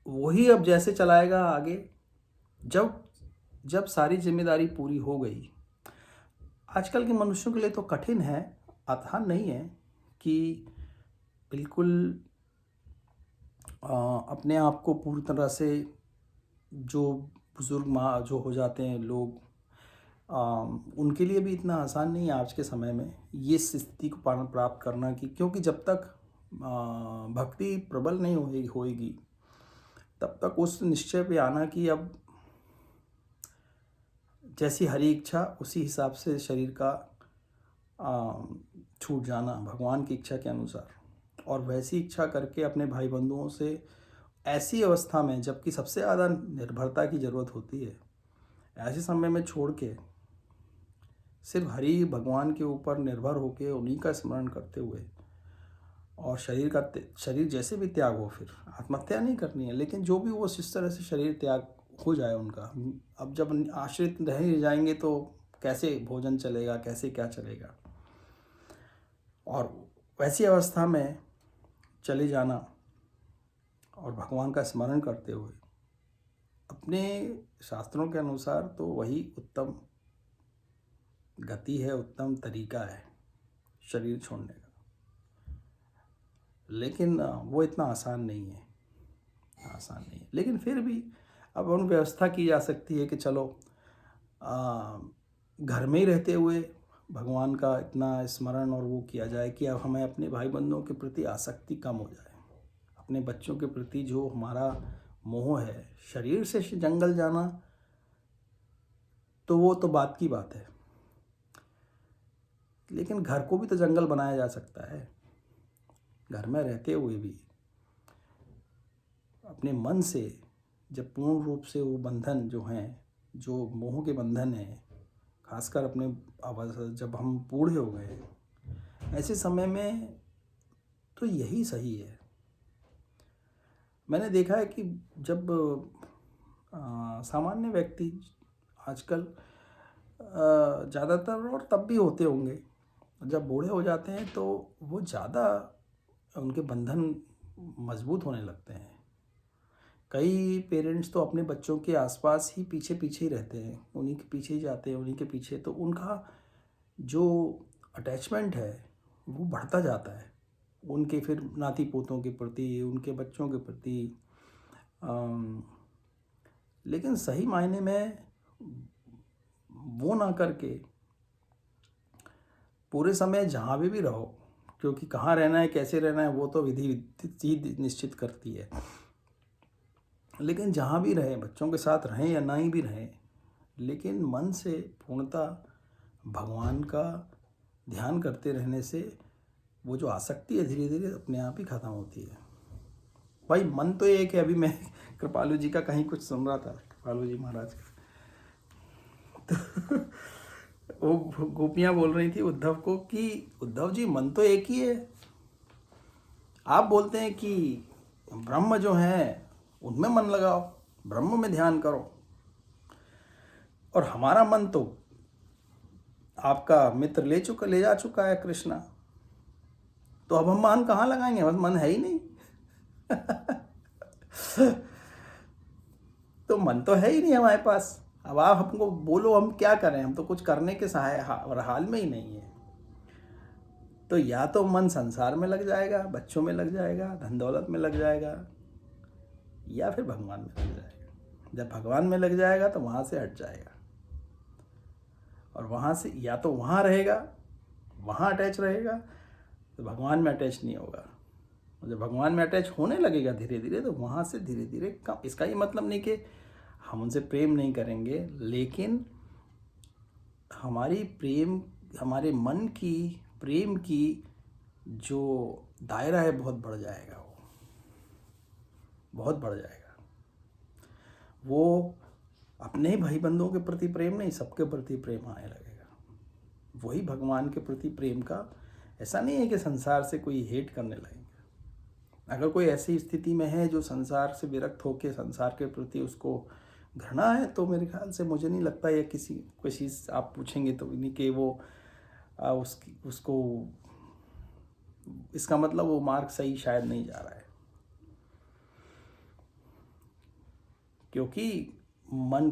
वही अब जैसे चलाएगा आगे। जब सारी जिम्मेदारी पूरी हो गई। आजकल के मनुष्यों के लिए तो कठिन है, आसान नहीं है कि बिल्कुल अपने आप को पूरी तरह से जो बुजुर्ग जो हो जाते हैं लोग उनके लिए भी इतना आसान नहीं है आज के समय में ये स्थिति को प्राप्त करना कि क्योंकि जब तक भक्ति प्रबल नहीं होएगी तब तक उस निश्चय पे आना कि अब जैसी हरी इच्छा उसी हिसाब से शरीर का छूट जाना भगवान की इच्छा के अनुसार और वैसी इच्छा करके अपने भाई बंधुओं से ऐसी अवस्था में जबकि सबसे ज़्यादा निर्भरता की ज़रूरत होती है ऐसे समय में छोड़ के सिर्फ हरि भगवान के ऊपर निर्भर होकर उन्हीं का स्मरण करते हुए और शरीर जैसे भी त्याग हो फिर आत्महत्या नहीं करनी है लेकिन जो भी वो इस तरह से शरीर त्याग हो जाए उनका। अब जब आश्रित रह जाएंगे तो कैसे भोजन चलेगा, कैसे क्या चलेगा। और वैसी अवस्था में चले जाना और भगवान का स्मरण करते हुए अपने शास्त्रों के अनुसार तो वही उत्तम गति है, उत्तम तरीका है शरीर छोड़ने का। लेकिन वो इतना आसान नहीं है, लेकिन फिर भी अब उन व्यवस्था की जा सकती है कि चलो घर में ही रहते हुए भगवान का इतना स्मरण और वो किया जाए कि अब हमें अपने भाई बंधुओं के प्रति आसक्ति कम हो जाए। अपने बच्चों के प्रति जो हमारा मोह है, शरीर से जंगल जाना तो वो तो बात की बात है, लेकिन घर को भी तो जंगल बनाया जा सकता है। घर में रहते हुए भी अपने मन से जब पूर्ण रूप से वो बंधन जो हैं, जो मोह के बंधन हैं, खासकर अपने जब हम बूढ़े हो गए ऐसे समय में, तो यही सही है। मैंने देखा है कि जब सामान्य व्यक्ति आजकल ज़्यादातर, और तब भी होते होंगे, जब बूढ़े हो जाते हैं तो वो ज़्यादा उनके बंधन मजबूत होने लगते हैं। कई पेरेंट्स तो अपने बच्चों के आसपास ही पीछे पीछे ही रहते हैं, उन्हीं के पीछे ही जाते हैं, उन्हीं के पीछे, तो उनका जो अटैचमेंट है वो बढ़ता जाता है उनके फिर नाती पोतों के प्रति, उनके बच्चों के प्रति। लेकिन सही मायने में वो ना करके पूरे समय जहाँ भी रहो, क्योंकि कहाँ रहना है, कैसे रहना है, वो तो विधि ही निश्चित करती है, लेकिन जहाँ भी रहें, बच्चों के साथ रहें या ना ही भी रहें, लेकिन मन से पूर्णतः भगवान का ध्यान करते रहने से वो जो आसक्ति है धीरे धीरे अपने आप ही ख़त्म होती है। भाई मन तो एक है। अभी मैं कृपालु जी का कहीं कुछ सुन रहा था, कृपालु जी महाराज का, तो वो गोपियाँ बोल रही थी उद्धव को कि उद्धव जी मन तो एक ही है, आप बोलते हैं कि ब्रह्म जो है उनमें मन लगाओ, ब्रह्म में ध्यान करो, और हमारा मन तो आपका मित्र ले जा चुका है कृष्णा, तो अब हम मन कहाँ लगाएंगे, बस मन है ही नहीं। तो मन तो है ही नहीं हमारे पास। अब आप हमको बोलो हम क्या करें, हम तो कुछ करने के हाल में ही नहीं है। तो या तो मन संसार में लग जाएगा, बच्चों में लग जाएगा, धन दौलत में लग जाएगा, या फिर भगवान में लग जाएगा। जब भगवान में लग जाएगा तो वहाँ से हट जाएगा, और वहाँ से या तो वहाँ रहेगा, वहाँ अटैच रहेगा, तो भगवान में अटैच नहीं होगा। जब भगवान में अटैच होने लगेगा धीरे धीरे, तो वहाँ से धीरे धीरे कम। इसका ये मतलब नहीं कि हम उनसे प्रेम नहीं करेंगे, लेकिन हमारे मन की प्रेम की जो दायरा है बहुत बढ़ जाएगा, वो बहुत बढ़ जाएगा। वो अपने ही भाई बंधुओं के प्रति प्रेम नहीं, सबके प्रति प्रेम आने लगेगा। वही भगवान के प्रति प्रेम का, ऐसा नहीं है कि संसार से कोई हेट करने लगेंगे। अगर कोई ऐसी स्थिति में है जो संसार से विरक्त होकर संसार के प्रति उसको घृणा है, तो मेरे ख्याल से मुझे नहीं लगता, या किसी आप पूछेंगे तो नहीं कि वो उसको इसका मतलब वो मार्ग सही शायद नहीं जा रहा है, क्योंकि मन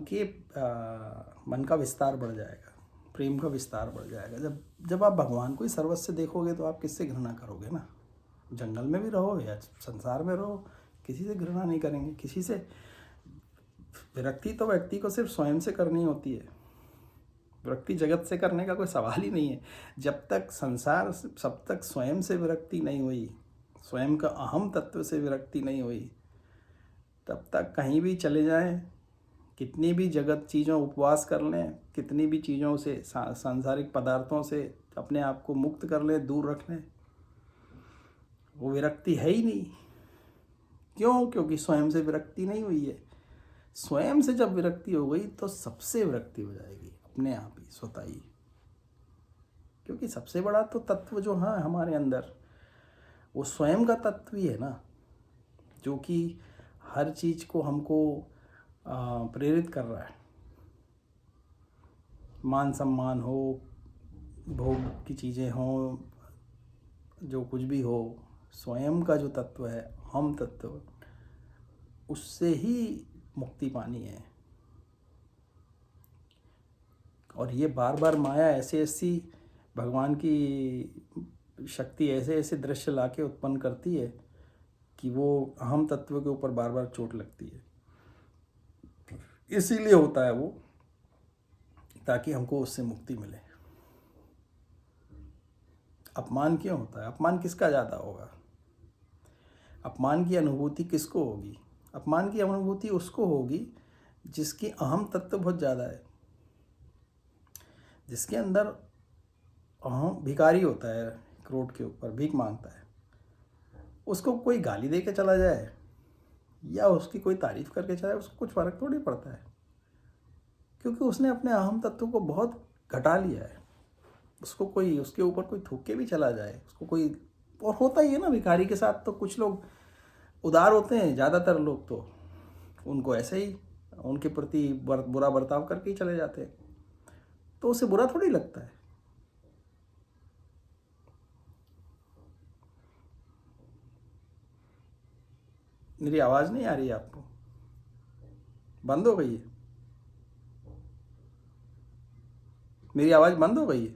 का विस्तार बढ़ जाएगा, प्रेम का विस्तार बढ़ जाएगा। जब आप भगवान को ही सर्वस्व देखोगे तो आप किससे घृणा करोगे ना। जंगल में भी रहो या संसार में रहो, किसी से घृणा नहीं करेंगे, किसी से। विरक्ति तो व्यक्ति को सिर्फ स्वयं से करनी होती है, विरक्ति जगत से करने का कोई सवाल ही नहीं है। जब तक सब तक स्वयं से विरक्ति नहीं हुई, स्वयं का अहम तत्व से विरक्ति नहीं हुई, तब तक कहीं भी चले जाएं, कितनी भी जगत चीज़ों उपवास कर लें, कितनी भी चीज़ों से, सांसारिक पदार्थों से अपने आप को मुक्त कर लें, दूर रख लें, वो विरक्ति है ही नहीं। क्यों? क्योंकि स्वयं से विरक्ति नहीं हुई है। स्वयं से जब विरक्ति हो गई तो सबसे विरक्ति हो जाएगी अपने आप ही, स्वतः ही। क्योंकि सबसे बड़ा तो तत्व जो है हमारे अंदर, वो स्वयं का तत्व ही है ना, जो कि हर चीज़ को हमको प्रेरित कर रहा है। मान सम्मान हो, भोग की चीज़ें हों, जो कुछ भी हो, स्वयं का जो तत्व है, हम तत्व, उससे ही मुक्ति पानी है। और ये बार बार माया ऐसी भगवान की शक्ति ऐसे दृश्य लाके उत्पन्न करती है कि वो अहम तत्व के ऊपर बार बार चोट लगती है। इसीलिए होता है वो ताकि हमको उससे मुक्ति मिले। अपमान क्यों होता है? अपमान किसका ज़्यादा होगा? अपमान की अनुभूति किसको होगी? अपमान की अनुभूति उसको होगी जिसकी अहम तत्व बहुत ज़्यादा है, जिसके अंदर अहम भिखारी होता है, रोड के ऊपर भीख मांगता है, उसको कोई गाली दे के चला जाए या उसकी कोई तारीफ करके चला जाए, उसको कुछ फ़र्क थोड़ी पड़ता है, क्योंकि उसने अपने अहम तत्व को बहुत घटा लिया है। उसको कोई उसके ऊपर कोई थूक के भी चला जाए, उसको कोई, और होता ही है ना भिखारी के साथ। तो कुछ लोग उदार होते हैं, ज़्यादातर लोग तो उनको ऐसे ही उनके प्रति बुरा बर्ताव करके ही चले जाते हैं, तो उसे बुरा थोड़ी लगता है। मेरी आवाज़ नहीं आ रही है आपको? बंद हो गई है? मेरी आवाज़ बंद हो गई है?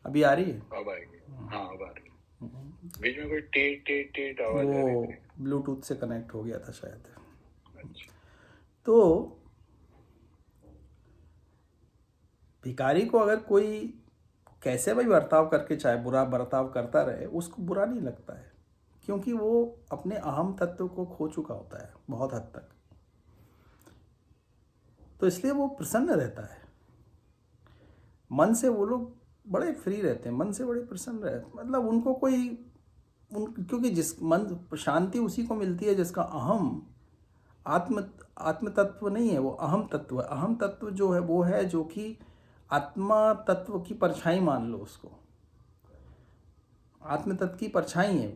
अभी आ रही है? अब आएगी। हाँ अब आ रही है। बीच में कोई टेट टेट टेट आवाज आ रही वो थी। ब्लूटूथ से कनेक्ट हो गया था शायद। अच्छा। तो भिखारी को अगर कोई कैसे भी बर्ताव करके, चाहे बुरा बर्ताव करता रहे, उसको बुरा नहीं लगता है, क्योंकि वो अपने अहम तत्व को खो चुका होता है बहुत हद तक। तो इसलिए वो प्रसन्न रहता है। मन से वो लोग बड़े फ्री रहते हैं, मन से बड़े प्रसन्न रहते हैं। मतलब उनको कोई क्योंकि जिस मन शांति उसी को मिलती है जिसका अहम आत्म तत्व नहीं है, वो अहम तत्व है। अहम तत्व जो है वो है जो कि आत्मा तत्व की परछाई मान लो उसको, आत्म तत्व की परछाई है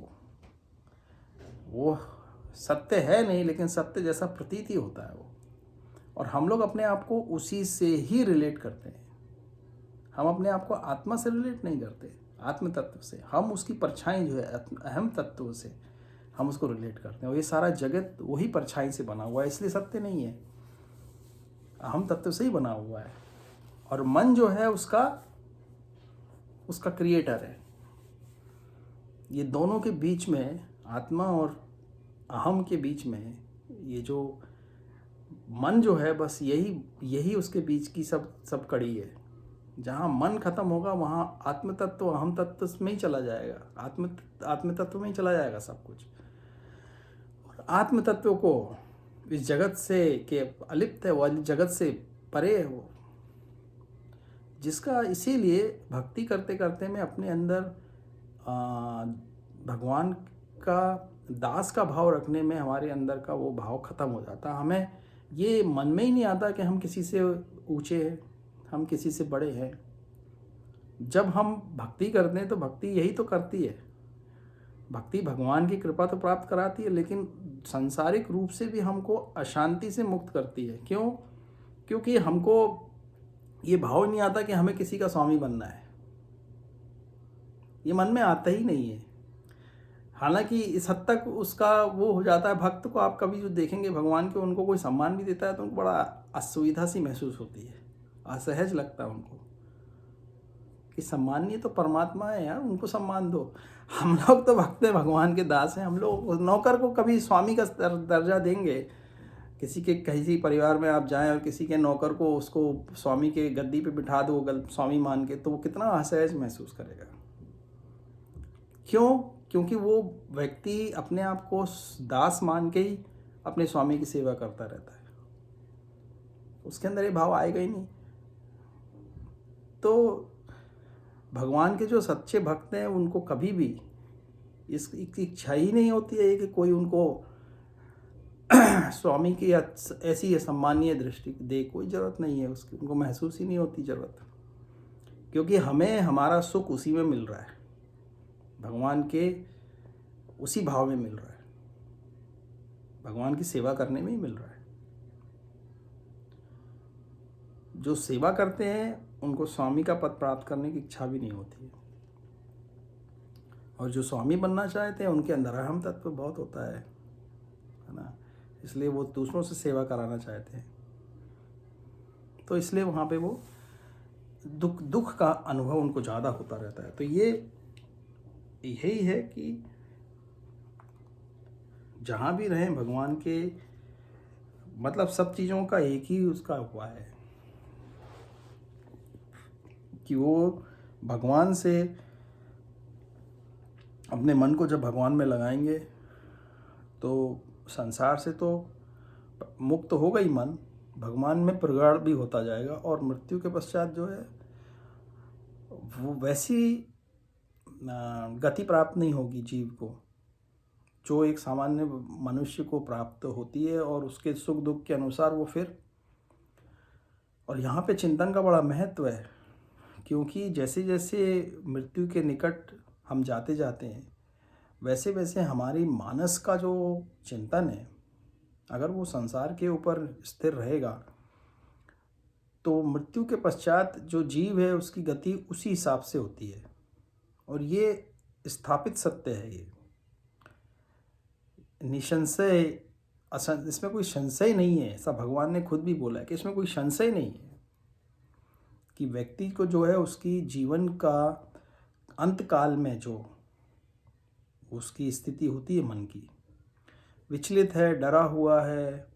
वो सत्य है नहीं, लेकिन सत्य जैसा प्रतीति होता है वो। और हम लोग अपने आप को उसी से ही रिलेट करते हैं। हम अपने आप को आत्मा से रिलेट नहीं करते, आत्म तत्व से। हम उसकी परछाई जो है अहम तत्व से हम उसको रिलेट करते हैं। और ये सारा जगत वही परछाई से बना हुआ है, इसलिए सत्य नहीं है, अहम तत्व से ही बना हुआ है। और मन जो है उसका क्रिएटर है। ये दोनों के बीच में, आत्मा और अहम के बीच में, ये जो मन जो है, बस यही उसके बीच की सब कड़ी है। जहाँ मन खत्म होगा वहाँ आत्म तत्व अहम तत्व में ही चला जाएगा, आत्म तत्व में ही चला जाएगा सब कुछ। और आत्म तत्व को इस जगत से के अलिप्त है, वो जगत से परे है वो, जिसका इसीलिए भक्ति करते करते मैं अपने अंदर भगवान का दास का भाव रखने में हमारे अंदर का वो भाव खत्म हो जाता। हमें ये मन में ही नहीं आता कि हम किसी से ऊंचे हैं, हम किसी से बड़े हैं। जब हम भक्ति करते हैं तो भक्ति यही तो करती है, भक्ति भगवान की कृपा तो प्राप्त कराती है, लेकिन सांसारिक रूप से भी हमको अशांति से मुक्त करती है। क्यों? क्योंकि हमको ये भाव नहीं आता कि हमें किसी का स्वामी बनना है, ये मन में आता ही नहीं है। हालांकि इस हद तक उसका वो हो जाता है। भक्त को आप कभी जो देखेंगे भगवान के, उनको कोई सम्मान भी देता है तो उनको बड़ा असुविधा सी महसूस होती है, असहज लगता है उनको कि सम्मानीय तो परमात्मा है यार, उनको सम्मान दो। हम लोग तो भक्त हैं, भगवान के दास हैं। हम लोग नौकर को कभी स्वामी का दर्जा देंगे? किसी परिवार में आप जाएं और किसी के नौकर को उसको स्वामी के गद्दी पे बिठा दो स्वामी मान के, तो वो कितना असहज महसूस करेगा। क्यों? क्योंकि वो व्यक्ति अपने आप को दास मान के ही अपने स्वामी की सेवा करता रहता है, उसके अंदर ये भाव आएगा ही नहीं। तो भगवान के जो सच्चे भक्त हैं उनको कभी भी इस इच्छा ही नहीं होती है कि कोई उनको स्वामी की ऐसी सम्मानीय दृष्टि दे, कोई ज़रूरत नहीं है उसकी, उनको महसूस ही नहीं होती ज़रूरत, क्योंकि हमें हमारा सुख उसी में मिल रहा है, भगवान के उसी भाव में मिल रहा है, भगवान की सेवा करने में ही मिल रहा है। जो सेवा करते हैं उनको स्वामी का पद प्राप्त करने की इच्छा भी नहीं होती है, और जो स्वामी बनना चाहते हैं उनके अंदर अहम तत्व बहुत होता है ना, इसलिए वो दूसरों से सेवा कराना चाहते हैं। तो इसलिए वहाँ पे वो दुख का अनुभव उनको ज़्यादा होता रहता है। तो यही है कि जहाँ भी रहें भगवान के, मतलब सब चीज़ों का एक ही उसका हुआ है कि वो भगवान से अपने मन को जब भगवान में लगाएंगे तो संसार से तो मुक्त होगा ही मन, भगवान में प्रगाढ़ भी होता जाएगा। और मृत्यु के पश्चात जो है वो वैसी गति प्राप्त नहीं होगी जीव को जो एक सामान्य मनुष्य को प्राप्त होती है, और उसके सुख दुख के अनुसार वो फिर। और यहाँ पे चिंतन का बड़ा महत्व है, क्योंकि जैसे जैसे मृत्यु के निकट हम जाते जाते हैं वैसे वैसे हमारी मानस का जो चिंतन है, अगर वो संसार के ऊपर स्थिर रहेगा तो मृत्यु के पश्चात जो जीव है उसकी गति उसी हिसाब से होती है। और ये स्थापित सत्य है, ये निसंशय, इसमें कोई संशय नहीं है। ऐसा भगवान ने खुद भी बोला है कि इसमें कोई संशय नहीं है कि व्यक्ति को जो है उसकी जीवन का अंत काल में जो उसकी स्थिति होती है मन की, विचलित है, डरा हुआ है,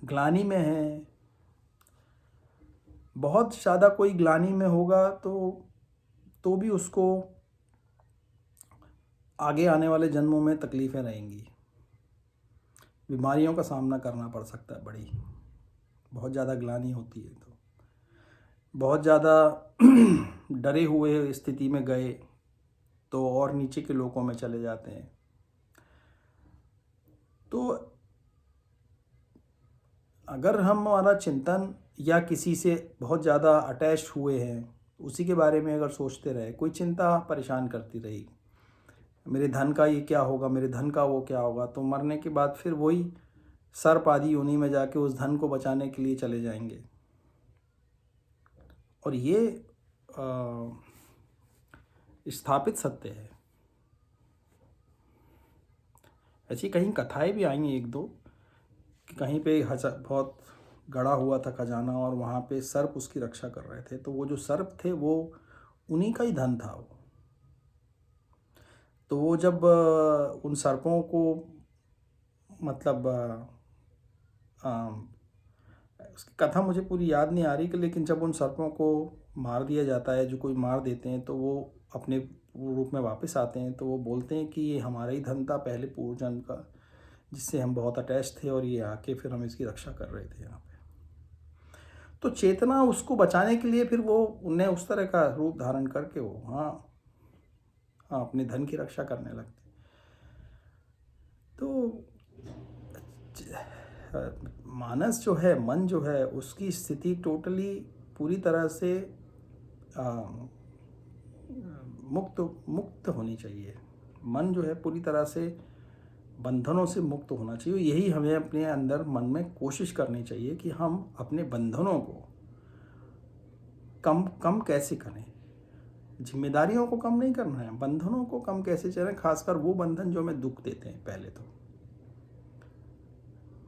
ग्लानि में है, बहुत ज़्यादा कोई ग्लानि में होगा तो भी उसको आगे आने वाले जन्मों में तकलीफ़ें रहेंगी, बीमारियों का सामना करना पड़ सकता है बड़ी, बहुत ज़्यादा ग्लानि होती है तो बहुत ज़्यादा डरे हुए स्थिति में गए तो और नीचे के लोकों में चले जाते हैं। तो अगर हमारा चिंतन या किसी से बहुत ज़्यादा अटैच हुए हैं, उसी के बारे में अगर सोचते रहे, कोई चिंता परेशान करती रही, मेरे धन का ये क्या होगा, मेरे धन का वो क्या होगा, तो मरने के बाद फिर वही सर्प आदि योनि में जाके उस धन को बचाने के लिए चले जाएंगे। और ये स्थापित सत्य है। ऐसी कहीं कथाएं भी आई हैं एक दो कि कहीं पे बहुत गड़ा हुआ था खजाना और वहाँ पे सर्प उसकी रक्षा कर रहे थे, तो वो जो सर्प थे वो उन्हीं का ही धन था वो। तो वो जब उन सर्पों को मतलब उसकी कथा मुझे पूरी याद नहीं आ रही कि, लेकिन जब उन सर्पों को मार दिया जाता है, जो कोई मार देते हैं, तो वो अपने रूप में वापस आते हैं, तो वो बोलते हैं कि ये हमारा ही धन था पहले पूर्व जन्म का, जिससे हम बहुत अटैच थे और ये आके फिर हम इसकी रक्षा कर रहे थे यहाँ पे। तो चेतना उसको बचाने के लिए फिर वो उन्हें उस तरह का रूप धारण करके वो हाँ अपने धन की रक्षा करने लगते। तो मानस जो है, मन जो है, उसकी स्थिति टोटली पूरी तरह से मुक्त होनी चाहिए। मन जो है पूरी तरह से बंधनों से मुक्त होना चाहिए। यही हमें अपने अंदर मन में कोशिश करनी चाहिए कि हम अपने बंधनों को कम कैसे करें। जिम्मेदारियों को कम नहीं करना है, बंधनों को कम कैसे करें, खासकर वो बंधन जो हमें दुख देते हैं। पहले तो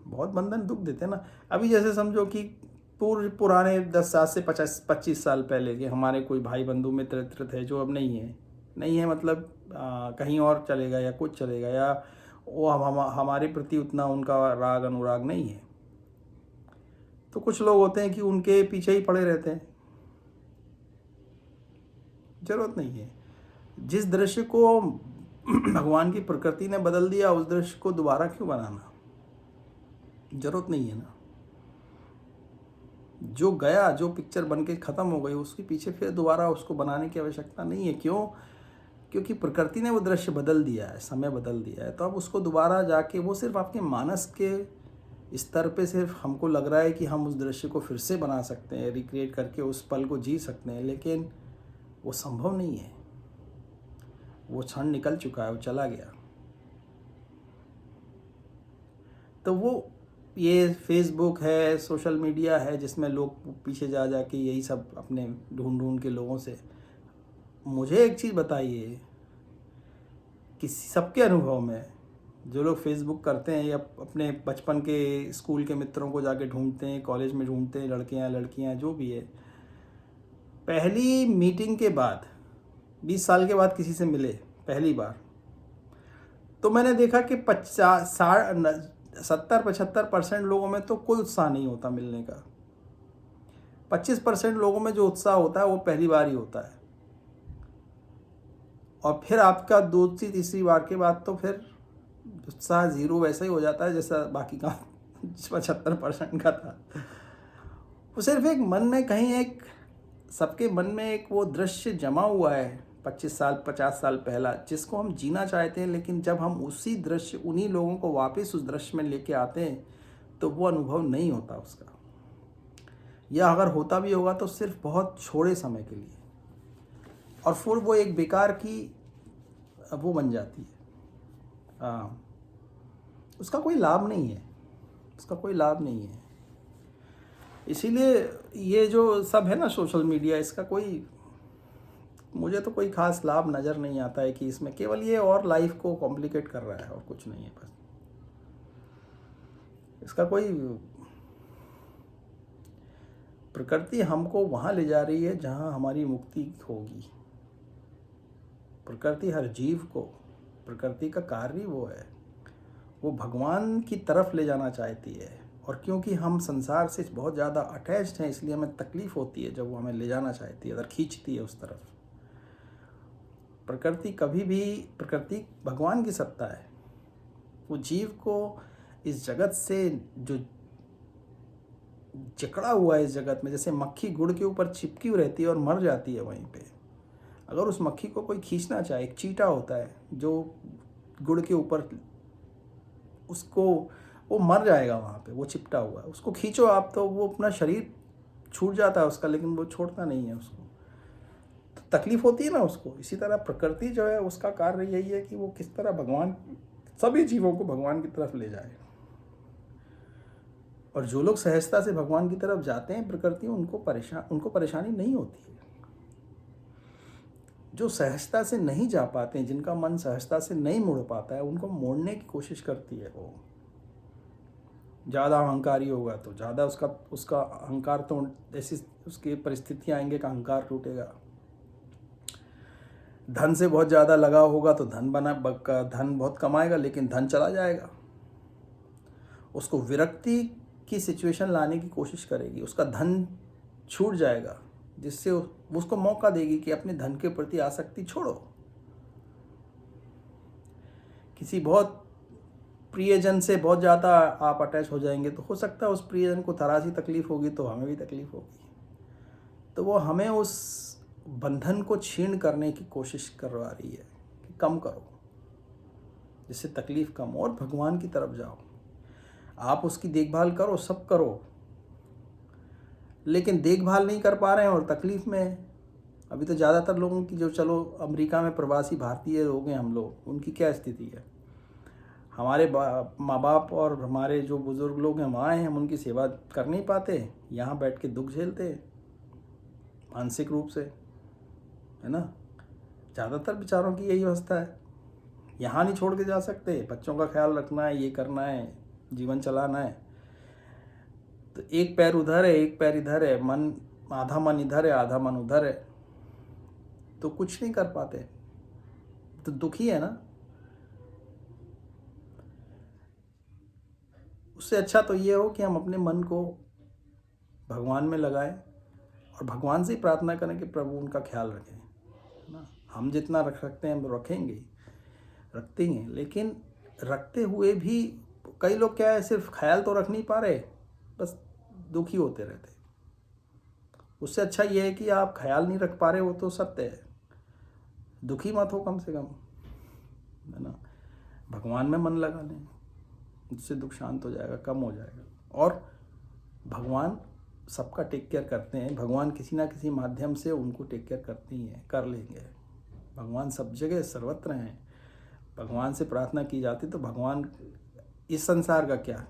बहुत बंधन दुख देते हैं ना। अभी जैसे समझो कि पुराने 10 साल से 25 साल पहले के हमारे कोई भाई बंधु मित्र थे जो अब नहीं है, मतलब कहीं और चलेगा या कुछ चलेगा, या वो हमारे प्रति उतना उनका राग अनुराग नहीं है। तो कुछ लोग होते हैं कि उनके पीछे ही पड़े रहते हैं, जरूरत नहीं है। जिस दृश्य को भगवान की प्रकृति ने बदल दिया, उस दृश्य को दोबारा क्यों बनाना, जरूरत नहीं है ना। जो गया, जो पिक्चर बन के ख़त्म हो गई, उसके पीछे फिर दोबारा उसको बनाने की आवश्यकता नहीं है। क्यों? क्योंकि प्रकृति ने वो दृश्य बदल दिया है, समय बदल दिया है। तो अब उसको दोबारा जाके, वो सिर्फ आपके मानस के स्तर पे सिर्फ हमको लग रहा है कि हम उस दृश्य को फिर से बना सकते हैं, रिक्रिएट करके उस पल को जी सकते हैं, लेकिन वो संभव नहीं है। वो क्षण निकल चुका है, वो चला गया। तो वो ये फेसबुक है, सोशल मीडिया है, जिसमें लोग पीछे जा के यही सब अपने ढूंढ के लोगों से। मुझे एक चीज़ बताइए, किसी सबके अनुभव में जो लोग फेसबुक करते हैं या अपने बचपन के स्कूल के मित्रों को जाके ढूंढते हैं, कॉलेज में ढूंढते हैं, लड़कियां जो भी है, पहली मीटिंग के बाद 20 साल के बाद किसी से मिले पहली बार, तो मैंने देखा कि 70-75% लोगों में तो कोई उत्साह नहीं होता मिलने का। 25% लोगों में जो उत्साह होता है वो पहली बार ही होता है, और फिर आपका दूसरी तीसरी बार के बाद तो फिर उत्साह ज़ीरो वैसा ही हो जाता है जैसा बाकी का 75% का था। वो सिर्फ एक मन में कहीं एक सबके मन में एक वो दृश्य जमा हुआ है 25 साल 50 साल पहला, जिसको हम जीना चाहते हैं, लेकिन जब हम उसी दृश्य उन्हीं लोगों को वापस उस दृश्य में लेके आते हैं तो वो अनुभव नहीं होता उसका, या अगर होता भी होगा तो सिर्फ बहुत थोड़े समय के लिए, और फिर वो एक बेकार की वो बन जाती है। उसका कोई लाभ नहीं है, उसका कोई लाभ नहीं है। इसीलिए ये जो सब है ना सोशल मीडिया, इसका कोई मुझे तो कोई खास लाभ नज़र नहीं आता है कि इसमें केवल ये और लाइफ को कॉम्प्लिकेट कर रहा है और कुछ नहीं है। बस इसका कोई, प्रकृति हमको वहाँ ले जा रही है जहाँ हमारी मुक्ति होगी। प्रकृति हर जीव को, प्रकृति का कार्य वो है, वो भगवान की तरफ ले जाना चाहती है, और क्योंकि हम संसार से बहुत ज़्यादा अटैच्ड हैं इसलिए हमें तकलीफ़ होती है जब वो हमें ले जाना चाहती है, अगर खींचती है उस तरफ। प्रकृति कभी भी, प्रकृति भगवान की सत्ता है, वो जीव को इस जगत से जो जकड़ा हुआ है इस जगत में, जैसे मक्खी गुड़ के ऊपर चिपकी हुई रहती है और मर जाती है वहीं पे, अगर उस मक्खी को कोई खींचना चाहे, एक चींटा होता है जो गुड़ के ऊपर, उसको वो मर जाएगा वहाँ पे, वो चिपटा हुआ है, उसको खींचो आप तो वो अपना शरीर छूट जाता है उसका, लेकिन वो छोड़ता नहीं है उसको, तो तकलीफ होती है ना उसको। इसी तरह प्रकृति जो है उसका कार्य यही है कि वो किस तरह भगवान, सभी जीवों को भगवान की तरफ ले जाए, और जो लोग सहजता से भगवान की तरफ जाते हैं प्रकृति उनको परेशानी नहीं होती है। जो सहजता से नहीं जा पाते हैं, जिनका मन सहजता से नहीं मुड़ पाता है, उनको मोड़ने की कोशिश करती है वो। ज़्यादा अहंकारी होगा तो ज़्यादा उसका अहंकार, तो ऐसी उसकी परिस्थितियाँ आएंगे का अहंकार टूटेगा। धन से बहुत ज़्यादा लगा होगा तो धन बहुत कमाएगा, लेकिन धन चला जाएगा। उसको विरक्ति की सिचुएशन लाने की कोशिश करेगी, उसका धन छूट जाएगा, जिससे उसको मौका देगी कि अपने धन के प्रति आसक्ति छोड़ो। किसी बहुत प्रियजन से बहुत ज़्यादा आप अटैच हो जाएंगे तो हो सकता है उस प्रियजन को थोड़ा सी तकलीफ होगी तो हमें भी तकलीफ होगी, तो वो हमें उस बंधन को छीन करने की कोशिश करवा रही है कि कम करो, जिससे तकलीफ कम हो और भगवान की तरफ जाओ। आप उसकी देखभाल करो, सब करो, लेकिन देखभाल नहीं कर पा रहे हैं और तकलीफ़ में। अभी तो ज़्यादातर लोगों की, जो चलो अमेरिका में प्रवासी भारतीय लोग हैं हम लोग, उनकी क्या स्थिति है, हमारे माँ बाप और हमारे जो बुज़ुर्ग लोग हैं वहाँ हैं, हम उनकी सेवा कर नहीं पाते, यहाँ बैठ के दुख झेलते हैं मानसिक रूप से, है ना। ज़्यादातर बेचारों की यही अवस्था है। यहाँ नहीं छोड़ के जा सकते, बच्चों का ख्याल रखना है, ये करना है, जीवन चलाना है, तो एक पैर उधर है एक पैर इधर है, मन आधा मन इधर है आधा मन उधर है, तो कुछ नहीं कर पाते, तो दुखी है ना। उससे अच्छा तो ये हो कि हम अपने मन को भगवान में लगाएं और भगवान से ही प्रार्थना करें कि प्रभु उनका ख्याल रखें, है ना। हम जितना रख सकते हैं हम रखेंगे, रखते हैं, लेकिन रखते हुए भी कई लोग क्या है, सिर्फ ख्याल तो रख नहीं पा रहे, बस दुखी होते रहते। उससे अच्छा ये है कि आप ख्याल नहीं रख पा रहे, वो तो सत्य है, दुखी मत हो कम से कम, है ना। भगवान में मन लगा लें, उससे दुख शांत हो जाएगा, कम हो जाएगा। और भगवान सबका टेक केयर करते हैं, भगवान किसी ना किसी माध्यम से उनको टेक केयर करते ही हैं, कर लेंगे। भगवान सब जगह सर्वत्र हैं, भगवान से प्रार्थना की जाती तो भगवान, इस संसार का क्या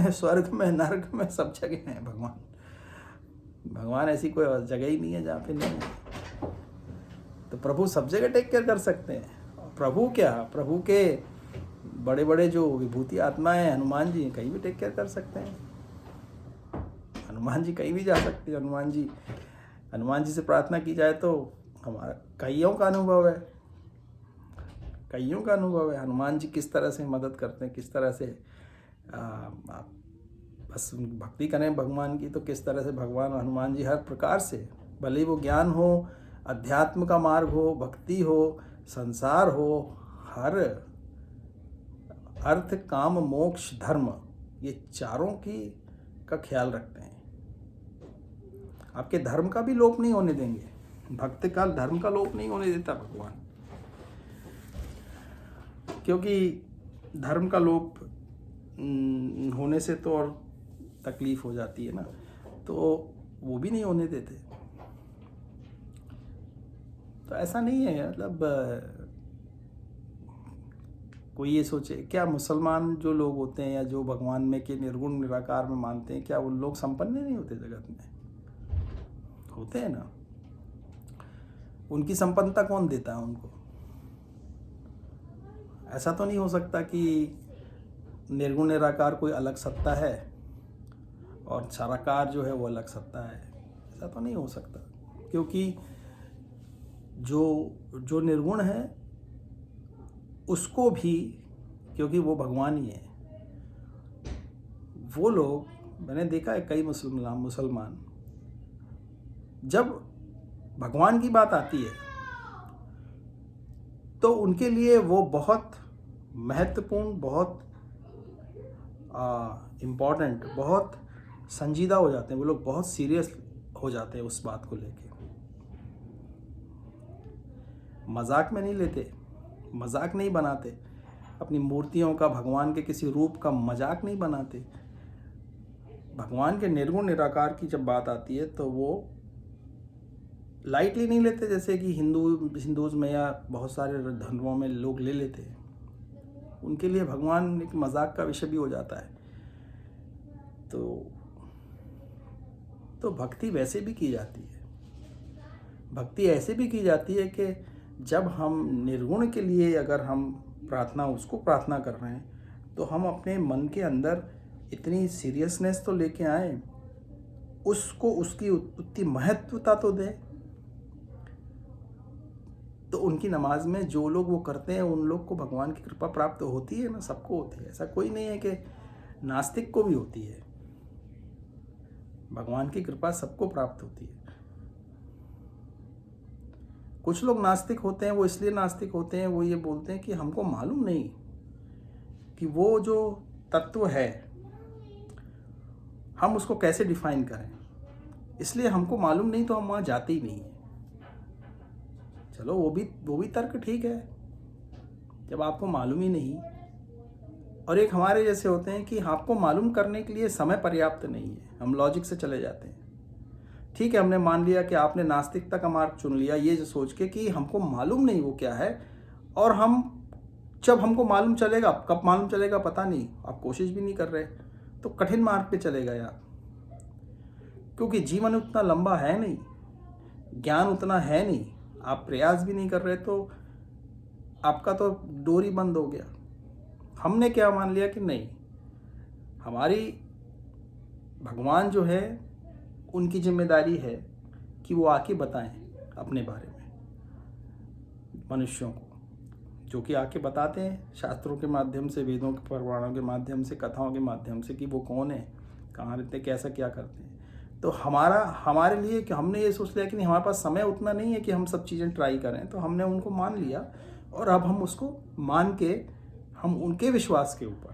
स्वर्ग में नर्क में सब जगह हैं भगवान। भगवान ऐसी कोई जगह ही नहीं है जहाँ पे नहीं है, तो प्रभु सब जगह टेक केयर कर सकते हैं। प्रभु क्या, प्रभु के बड़े बड़े जो विभूति आत्मा है, हनुमान जी कहीं भी टेक केयर कर सकते हैं। हनुमान जी कहीं भी जा सकते हैं। हनुमान जी से प्रार्थना की जाए तो हमारा कईयों का अनुभव है, कईयों का अनुभव है। हनुमान जी किस तरह से मदद करते हैं, किस तरह से आप बस भक्ति करें भगवान की, तो किस तरह से भगवान हनुमान जी हर प्रकार से, भले ही वो ज्ञान हो, अध्यात्म का मार्ग हो, भक्ति हो, संसार हो, हर अर्थ काम मोक्ष धर्म, ये चारों की का ख्याल रखते हैं। आपके धर्म का भी लोप नहीं होने देंगे, भक्त का धर्म का लोप नहीं होने देता भगवान, क्योंकि धर्म का लोप होने से तो और तकलीफ हो जाती है ना, तो वो भी नहीं होने देते। तो ऐसा नहीं है, मतलब कोई ये सोचे क्या मुसलमान जो लोग होते हैं या जो भगवान में के निर्गुण निराकार में मानते हैं, क्या उन लोग संपन्न नहीं होते? जगत में होते हैं ना। उनकी संपन्नता कौन देता है उनको? ऐसा तो नहीं हो सकता कि निर्गुण निराकार कोई अलग सत्ता है और साराकार जो है वो अलग सत्ता है। ऐसा तो नहीं हो सकता, क्योंकि जो निर्गुण है उसको भी, क्योंकि वो भगवान ही है, वो लोग, मैंने देखा है कई मुसलमान जब भगवान की बात आती है तो उनके लिए वो बहुत महत्वपूर्ण, बहुत इम्पोर्टेंट, बहुत संजीदा हो जाते हैं। वो लोग बहुत सीरियस हो जाते हैं उस बात को लेके, मजाक में नहीं लेते, मजाक नहीं बनाते, अपनी मूर्तियों का, भगवान के किसी रूप का मजाक नहीं बनाते। भगवान के निर्गुण निराकार की जब बात आती है तो वो लाइटली नहीं लेते, जैसे कि हिंदूज में या बहुत सारे धर्मों में लोग ले लेते हैं। उनके लिए भगवान एक मजाक का विषय भी हो जाता है। तो भक्ति वैसे भी की जाती है, भक्ति ऐसे भी की जाती है कि जब हम निर्गुण के लिए अगर हम उसको प्रार्थना कर रहे हैं, तो हम अपने मन के अंदर इतनी सीरियसनेस तो लेके आए, उसको उसकी उतनी महत्वता तो दें। तो उनकी नमाज में जो लोग वो करते हैं, उन लोग को भगवान की कृपा प्राप्त होती है ना, सबको होती है। ऐसा कोई नहीं है कि नास्तिक को भी होती है, भगवान की कृपा सबको प्राप्त होती है। कुछ लोग नास्तिक होते हैं, वो इसलिए नास्तिक होते हैं, वो ये बोलते हैं कि हमको मालूम नहीं कि वो जो तत्व है हम उसको कैसे डिफाइन करें, इसलिए हमको मालूम नहीं तो हम वहाँ जाते ही नहीं हैं। चलो वो भी तर्क ठीक है, जब आपको मालूम ही नहीं। और एक हमारे जैसे होते हैं कि आपको मालूम करने के लिए समय पर्याप्त नहीं है, हम लॉजिक से चले जाते हैं। ठीक है, हमने मान लिया कि आपने नास्तिकता का मार्ग चुन लिया, ये जो सोच के कि हमको मालूम नहीं वो क्या है, और हम जब हमको मालूम चलेगा, कब मालूम चलेगा पता नहीं, आप कोशिश भी नहीं कर रहे, तो कठिन मार्ग पे चले गए आप। क्योंकि जीवन उतना लंबा है नहीं, ज्ञान उतना है नहीं, आप प्रयास भी नहीं कर रहे, तो आपका तो डोरी बंद हो गया। हमने क्या मान लिया कि नहीं, हमारी भगवान जो है उनकी जिम्मेदारी है कि वो आके बताएं अपने बारे में मनुष्यों को, जो कि आके बताते हैं शास्त्रों के माध्यम से, वेदों के पुराणों के माध्यम से, कथाओं के माध्यम से, कि वो कौन है, कहाँ रहते, कैसा क्या करते हैं। तो हमारे लिए कि हमने ये सोच लिया कि नहीं, हमारे पास समय उतना नहीं है कि हम सब चीज़ें ट्राई करें, तो हमने उनको मान लिया, और अब हम उसको मान के हम उनके विश्वास के ऊपर,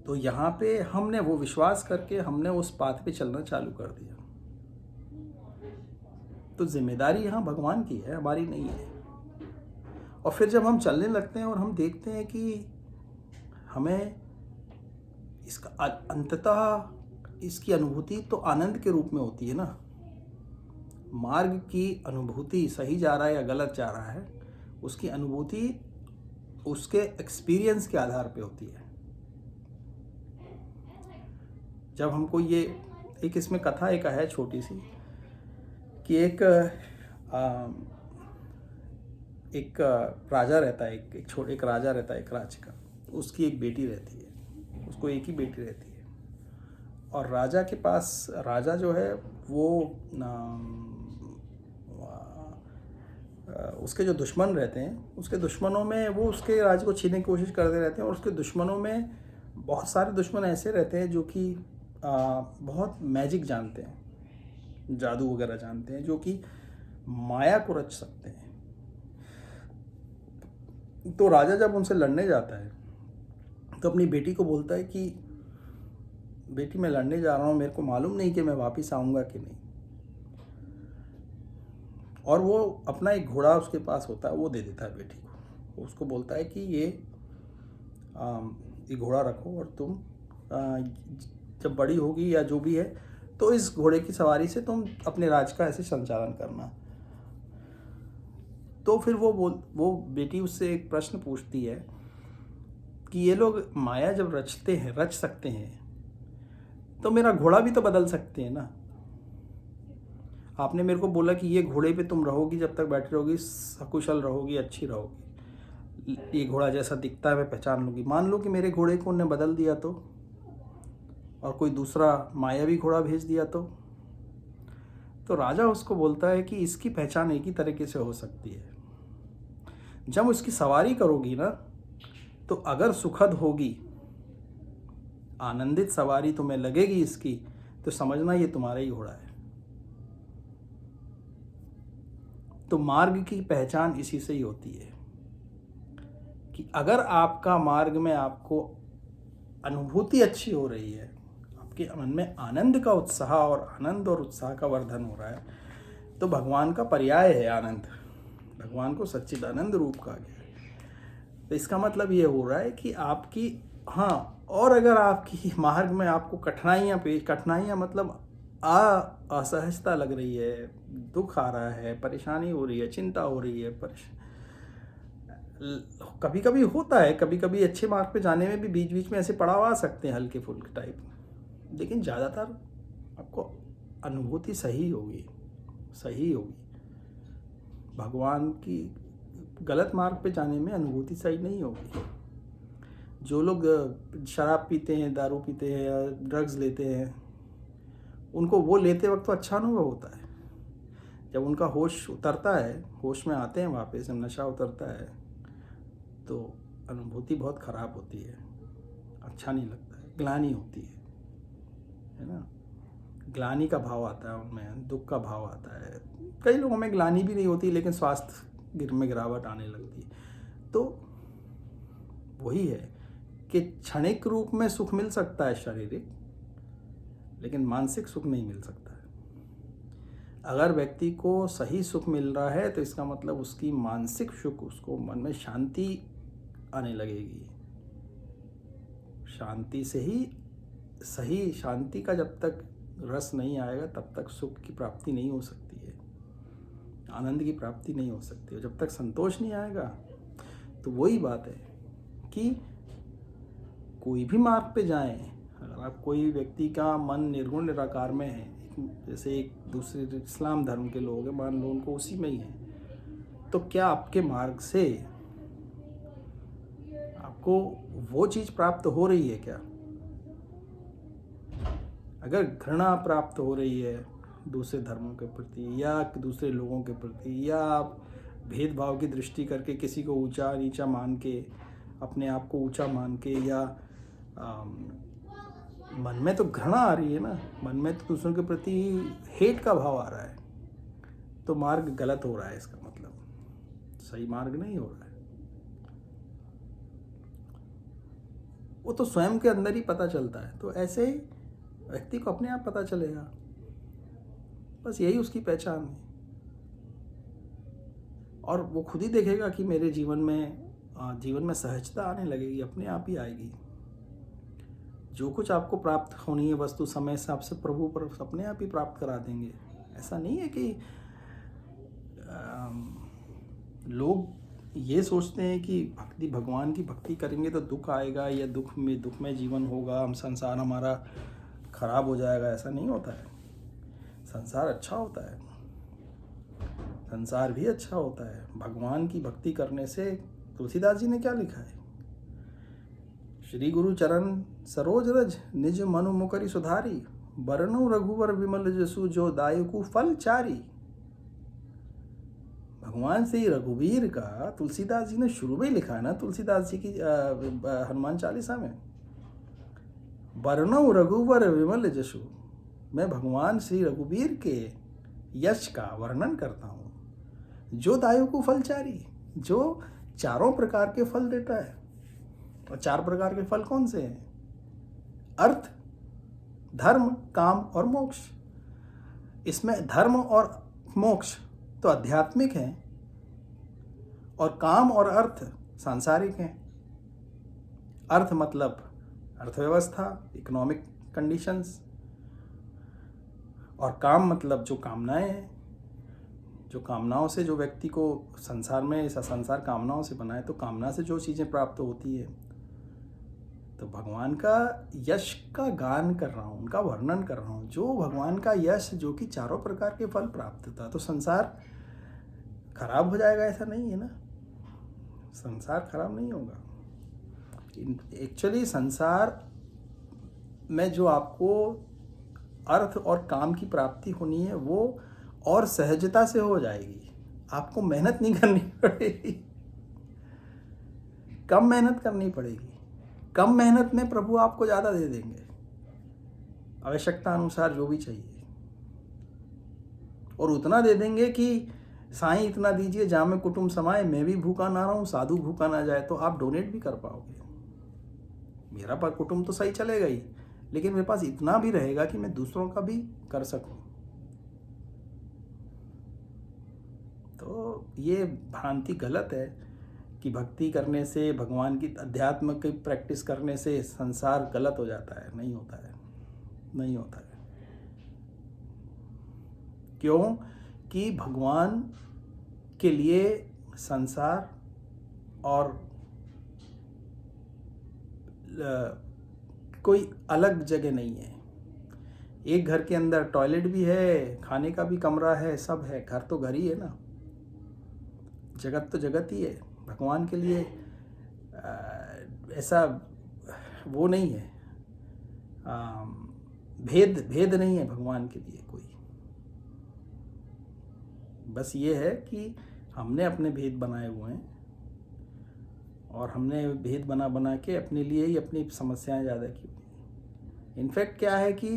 तो यहाँ पे हमने वो विश्वास करके हमने उस पाथ पे चलना चालू कर दिया। तो जिम्मेदारी यहाँ भगवान की है, हमारी नहीं है। और फिर जब हम चलने लगते हैं और हम देखते हैं कि हमें इसका अंततः इसकी अनुभूति तो आनंद के रूप में होती है ना। मार्ग की अनुभूति सही जा रहा है या गलत जा रहा है, उसकी अनुभूति उसके एक्सपीरियंस के आधार पे होती है। जब हमको ये एक इसमें कथा एक है छोटी सी, कि एक राजा रहता है, एक राजा रहता है, एक राज्य का, उसकी एक बेटी रहती है, उसको एक ही बेटी रहती है। और राजा के पास, राजा जो है वो उसके जो दुश्मन रहते हैं, उसके दुश्मनों में वो उसके राज को छीनने की कोशिश करते रहते हैं, और उसके दुश्मनों में बहुत सारे दुश्मन ऐसे रहते हैं जो कि बहुत मैजिक जानते हैं, जादू वगैरह जानते हैं, जो कि माया को रच सकते हैं। तो राजा जब उनसे लड़ने जाता है तो अपनी बेटी को बोलता है कि बेटी मैं लड़ने जा रहा हूँ, मेरे को मालूम नहीं कि मैं वापस आऊँगा कि नहीं। और वो अपना एक घोड़ा उसके पास होता है, वो दे देता है बेटी को। उसको बोलता है कि ये घोड़ा रखो, और तुम जब बड़ी होगी या जो भी है, तो इस घोड़े की सवारी से तुम अपने राज का ऐसे संचालन करना। तो फिर वो बेटी उससे एक प्रश्न पूछती है कि ये लोग माया जब रच सकते हैं, तो मेरा घोड़ा भी तो बदल सकते हैं ना। आपने मेरे को बोला कि ये घोड़े पे तुम रहोगी, जब तक बैठी रहोगी सकुशल रहोगी, अच्छी रहोगी, ये घोड़ा जैसा दिखता है मैं पहचान लूँगी। मान लो कि मेरे घोड़े को उन्होंने बदल दिया तो, और कोई दूसरा मायावी घोड़ा भेज दिया तो राजा उसको बोलता है कि इसकी पहचान एक ही तरीके से हो सकती है, जब उसकी सवारी करोगी ना, तो अगर सुखद होगी, आनंदित सवारी तुम्हें लगेगी इसकी, तो समझना ये तुम्हारा ही घोड़ा है। तो मार्ग की पहचान इसी से ही होती है कि अगर आपका मार्ग में आपको अनुभूति अच्छी हो रही है, आपके मन में आनंद का उत्साह और उत्साह का वर्धन हो रहा है, तो भगवान का पर्याय है आनंद, भगवान को सच्चिदानंद रूप कहा गया है। तो इसका मतलब ये हो रहा है कि आपकी, हाँ, और अगर आपकी मार्ग में आपको कठिनाइयाँ मतलब असहजता लग रही है, दुख आ रहा है, परेशानी हो रही है, चिंता हो रही है, कभी कभी होता है, कभी कभी अच्छे मार्ग पे जाने में भी बीच बीच में ऐसे पड़ाव आ सकते हैं हल्के फुल्के टाइप, लेकिन ज़्यादातर आपको अनुभूति सही होगी। भगवान की गलत मार्ग पे जाने में अनुभूति सही नहीं होगी। जो लोग शराब पीते हैं, दारू पीते हैं या ड्रग्स लेते हैं, उनको वो लेते वक्त तो अच्छा अनुभव होता है, जब उनका होश उतरता है, होश में आते हैं वापस, जब नशा उतरता है, तो अनुभूति बहुत ख़राब होती है, अच्छा नहीं लगता है, ग्लानि होती है ना। ग्लानि का भाव आता है उनमें, दुख का भाव आता है। कई लोगों में ग्लानि भी नहीं होती, लेकिन स्वास्थ्य में गिरावट आने लगती है। तो वही है कि क्षणिक रूप में सुख मिल सकता है शारीरिक, लेकिन मानसिक सुख नहीं मिल सकता है। अगर व्यक्ति को सही सुख मिल रहा है, तो इसका मतलब उसकी मानसिक सुख, उसको मन में शांति आने लगेगी। शांति से ही सही, शांति का जब तक रस नहीं आएगा, तब तक सुख की प्राप्ति नहीं हो सकती है, आनंद की प्राप्ति नहीं हो सकती है। जब तक संतोष नहीं आएगा, तो वही बात है कि कोई भी मार्ग पे जाएं, अगर आप कोई व्यक्ति का मन निर्गुण निराकार में है, जैसे एक दूसरे इस्लाम धर्म के लोग हैं, मान लो उनको उसी में ही है, तो क्या आपके मार्ग से आपको वो चीज़ प्राप्त हो रही है क्या? अगर घृणा प्राप्त हो रही है दूसरे धर्मों के प्रति या दूसरे लोगों के प्रति, या आप भेदभाव की दृष्टि करके किसी को ऊंचा नीचा मान के, अपने आप को ऊंचा मान के, या मन में तो घृणा आ रही है ना, मन में तो दूसरों के प्रति हेट का भाव आ रहा है, तो मार्ग गलत हो रहा है, इसका मतलब सही मार्ग नहीं हो रहा है। वो तो स्वयं के अंदर ही पता चलता है। तो ऐसे ही व्यक्ति को अपने आप पता चलेगा, बस यही उसकी पहचान है। और वो खुद ही देखेगा कि मेरे जीवन में सहजता आने लगेगी, अपने आप ही आएगी। जो कुछ आपको प्राप्त होनी है वस्तु, समय से आपसे प्रभु पर अपने आप ही प्राप्त करा देंगे। ऐसा नहीं है कि लोग ये सोचते हैं कि भगवान की भक्ति करेंगे तो दुख आएगा, या दुख में जीवन होगा, हम संसार हमारा खराब हो जाएगा। ऐसा नहीं होता है। संसार अच्छा होता है, संसार भी अच्छा होता है। भगवान की भक्ति करने से, तुलसीदास जी ने क्या लिखा है, श्री गुरु चरण सरोज रज निज मनु मुकरि सुधारी, बरनु रघुवर विमल जसु जो दायकु फल चारी। भगवान श्री रघुवीर का तुलसीदास जी ने शुरू में ही लिखा है ना, तुलसीदास जी की हनुमान चालीसा में, वर्णौ रघुवर विमल जशु, मैं भगवान श्री रघुवीर के यश का वर्णन करता हूँ, जो दायु को फलचारी, जो चारों प्रकार के फल देता है। और 4 प्रकार के फल कौन से हैं? अर्थ, धर्म, काम और मोक्ष। इसमें धर्म और मोक्ष तो आध्यात्मिक हैं और काम और अर्थ सांसारिक हैं। अर्थ मतलब अर्थव्यवस्था, इकोनॉमिक कंडीशंस, और काम मतलब जो कामनाएं हैं, जो कामनाओं से जो व्यक्ति को संसार में, ऐसा संसार कामनाओं से बना है, तो कामना से जो चीज़ें प्राप्त होती है। तो भगवान का यश का गान कर रहा हूँ, उनका वर्णन कर रहा हूँ, जो भगवान का यश जो कि चारों प्रकार के फल प्राप्त था। तो संसार खराब हो जाएगा ऐसा नहीं है ना, संसार खराब नहीं होगा। एक्चुअली संसार में जो आपको अर्थ और काम की प्राप्ति होनी है वो और सहजता से हो जाएगी, आपको मेहनत नहीं करनी पड़ेगी, कम मेहनत करनी पड़ेगी। कम मेहनत में प्रभु आपको ज़्यादा दे देंगे, आवश्यकता अनुसार जो भी चाहिए, और उतना दे देंगे कि साईं इतना दीजिए जामे कुटुंब समाए, मैं भी भूखा ना रहूं, साधु भूखा ना जाए। तो आप डोनेट भी कर पाओगे। मेरा पर कुटुंब तो सही चलेगा ही, लेकिन मेरे पास इतना भी रहेगा कि मैं दूसरों का भी कर सकूं। तो ये भ्रांति गलत है कि भक्ति करने से, भगवान की अध्यात्म की प्रैक्टिस करने से संसार गलत हो जाता है। नहीं होता है, नहीं होता है। क्यों? कि भगवान के लिए संसार और कोई अलग जगह नहीं है। एक घर के अंदर टॉयलेट भी है, खाने का भी कमरा है, सब है। घर तो घर ही है ना, जगत तो जगत ही है। भगवान के लिए ऐसा वो नहीं है, भेद नहीं है भगवान के लिए कोई। बस ये है कि हमने अपने भेद बनाए हुए हैं और हमने भेद बना के अपने लिए ही अपनी समस्याएं ज़्यादा की हुई। इनफैक्ट क्या है कि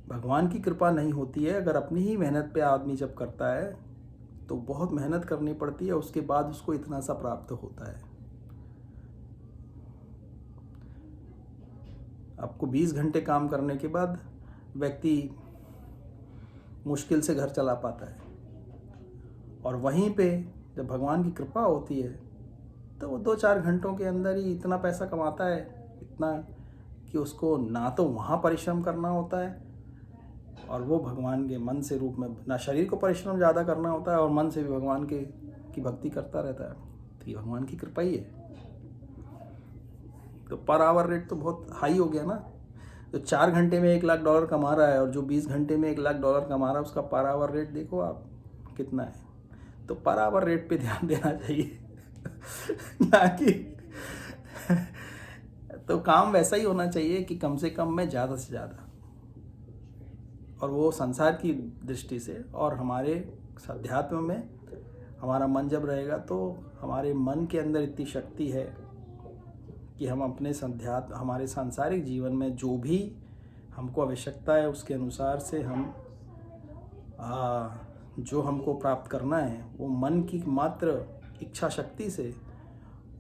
भगवान की कृपा नहीं होती है। अगर अपनी ही मेहनत पे आदमी जब करता है तो बहुत मेहनत करनी पड़ती है, उसके बाद उसको इतना सा प्राप्त होता है। आपको 20 घंटे काम करने के बाद व्यक्ति मुश्किल से घर चला पाता है, और वहीं पे जब भगवान की कृपा होती है तो वो 2-4 घंटों के अंदर ही इतना पैसा कमाता है, इतना कि उसको ना तो वहाँ परिश्रम करना होता है, और वो भगवान के मन से रूप में, ना शरीर को परिश्रम ज़्यादा करना होता है और मन से भी भगवान की भक्ति करता रहता है। तो ये भगवान की कृपा ही है। तो पर आवर रेट तो बहुत हाई हो गया ना। तो 4 घंटे में $1 लाख कमा रहा है और जो 20 घंटे में $1 लाख कमा रहा है, उसका पर आवर रेट देखो आप कितना है। तो पर आवर रेट पे ध्यान देना चाहिए ना कि तो काम वैसा ही होना चाहिए कि कम से कम में ज़्यादा से ज़्यादा, और वो संसार की दृष्टि से। और हमारे अध्यात्म में हमारा मन जब रहेगा तो हमारे मन के अंदर इतनी शक्ति है कि हम अपने हमारे सांसारिक जीवन में जो भी हमको आवश्यकता है उसके अनुसार से हम जो हमको प्राप्त करना है वो मन की मात्र इच्छा शक्ति से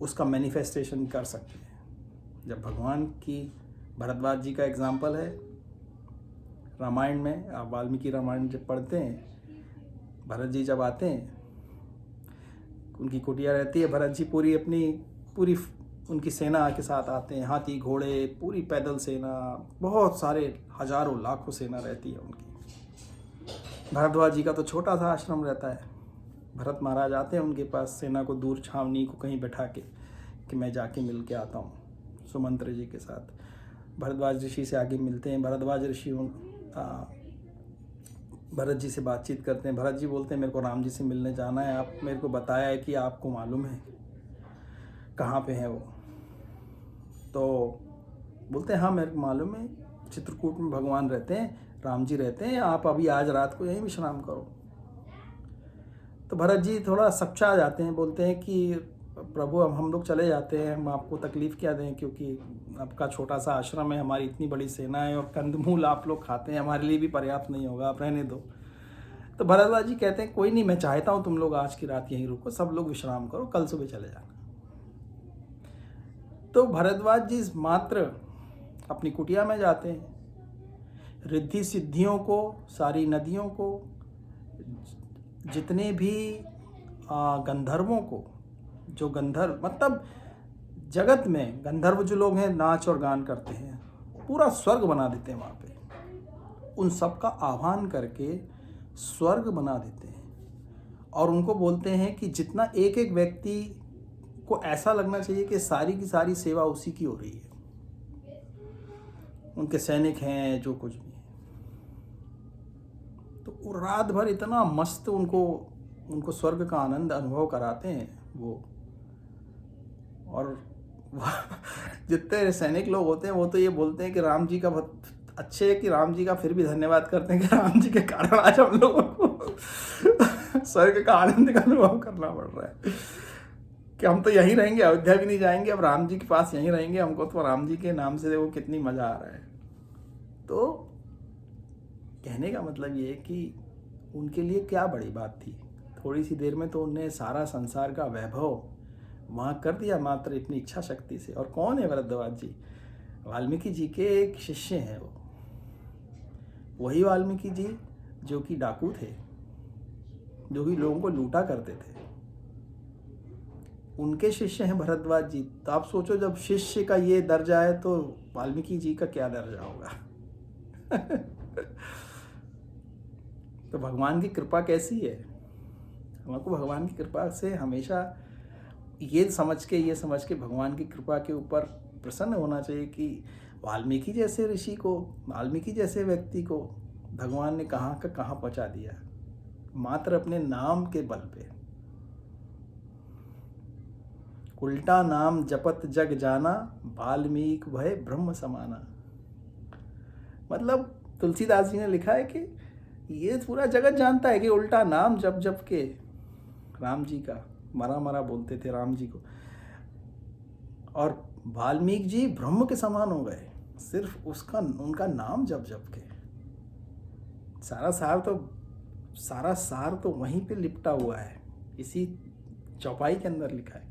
उसका मैनिफेस्टेशन कर सकते हैं। जब भगवान की, भरद्वाज जी का एग्जाम्पल है रामायण में, आप वाल्मीकि रामायण जब पढ़ते हैं, भरत जी जब आते हैं, उनकी कुटिया रहती है, भरत जी पूरी उनकी सेना के साथ आते हैं, हाथी घोड़े, पूरी पैदल सेना, बहुत सारे हजारों लाखों सेना रहती है उनकी। भरद्वाज जी का तो छोटा सा आश्रम रहता है। भरत महाराज आते हैं उनके पास, सेना को दूर छावनी को कहीं बैठा के कि मैं जाके मिल के आता हूँ सुमंत्र जी के साथ। भरद्वाज ऋषि से आगे मिलते हैं। भरद्वाज ऋषि भरत जी से बातचीत करते हैं। भरत जी बोलते हैं मेरे को राम जी से मिलने जाना है, आप मेरे को बताया है कि आपको मालूम है कहाँ पे है वो। तो बोलते हैं हाँ मेरे को मालूम है, चित्रकूट में भगवान रहते हैं, राम जी रहते हैं, आप अभी आज रात को यहीं विश्राम करो। तो भरत जी थोड़ा सच्चा जाते हैं, बोलते हैं कि प्रभु अब हम लोग चले जाते हैं, हम आपको तकलीफ़ क्या दें, क्योंकि आपका छोटा सा आश्रम है, हमारी इतनी बड़ी सेना है, और कंदमूल आप लोग खाते हैं, हमारे लिए भी पर्याप्त नहीं होगा, आप रहने दो। तो भरद्वाज जी कहते हैं कोई नहीं, मैं चाहता हूँ तुम लोग आज की रात यहीं रुको, सब लोग विश्राम करो, कल सुबह चले जाना। तो भरद्वाज जी मात्र अपनी कुटिया में जाते हैं, रिद्धि सिद्धियों को, सारी नदियों को, जितने भी गंधर्वों को, जो गंधर्व मतलब जगत में गंधर्व जो लोग हैं नाच और गान करते हैं, पूरा स्वर्ग बना देते हैं वहाँ पे, उन सब का आह्वान करके स्वर्ग बना देते हैं। और उनको बोलते हैं कि जितना एक एक व्यक्ति को ऐसा लगना चाहिए कि सारी की सारी सेवा उसी की हो रही है, उनके सैनिक हैं, जो कुछ भी है। तो रात भर इतना मस्त उनको स्वर्ग का आनंद अनुभव कराते हैं वो। और जितने सैनिक लोग होते हैं वो तो ये बोलते हैं कि राम जी का बहुत अच्छे है, कि राम जी का फिर भी धन्यवाद करते हैं कि राम जी के कारण आज हम लोगों को स्वर्ग का आनंद का अनुभव करना पड़ रहा है, कि हम तो यहीं रहेंगे, अयोध्या भी नहीं जाएंगे, अब राम जी के पास यहीं रहेंगे, हमको तो राम जी के नाम से देखो कितनी मज़ा आ रहा है। तो कहने का मतलब ये है कि उनके लिए क्या बड़ी बात थी, थोड़ी सी देर में तो उन्हें सारा संसार का वैभव वहाँ कर दिया, मात्र इतनी इच्छा शक्ति से। और कौन है भरद्वाज जी? वाल्मीकि जी के एक शिष्य हैं वो, वही वाल्मीकि जी जो कि डाकू थे, जो कि लोगों को लूटा करते थे, उनके शिष्य हैं भरद्वाज जी। तो आप सोचो जब शिष्य का ये दर्जा है तो वाल्मीकि जी का क्या दर्जा होगा। तो भगवान की कृपा कैसी है, हमको भगवान की कृपा से हमेशा ये समझ के भगवान की कृपा के ऊपर प्रसन्न होना चाहिए कि वाल्मीकि जैसे ऋषि को, वाल्मीकि जैसे व्यक्ति को भगवान ने कहाँ का कहाँ पहुँचा दिया, मात्र अपने नाम के बल पे। उल्टा नाम जपत जग जाना, वाल्मीकि भय ब्रह्म समाना। मतलब तुलसीदास जी ने लिखा है कि ये पूरा जगत जानता है कि उल्टा नाम जप जप के राम जी का मरा मरा बोलते थे राम जी को, और वाल्मीकि जी ब्रह्म के समान हो गए सिर्फ उनका नाम जप जप के। सारा सार तो वहीं पे लिपटा हुआ है, इसी चौपाई के अंदर लिखा है,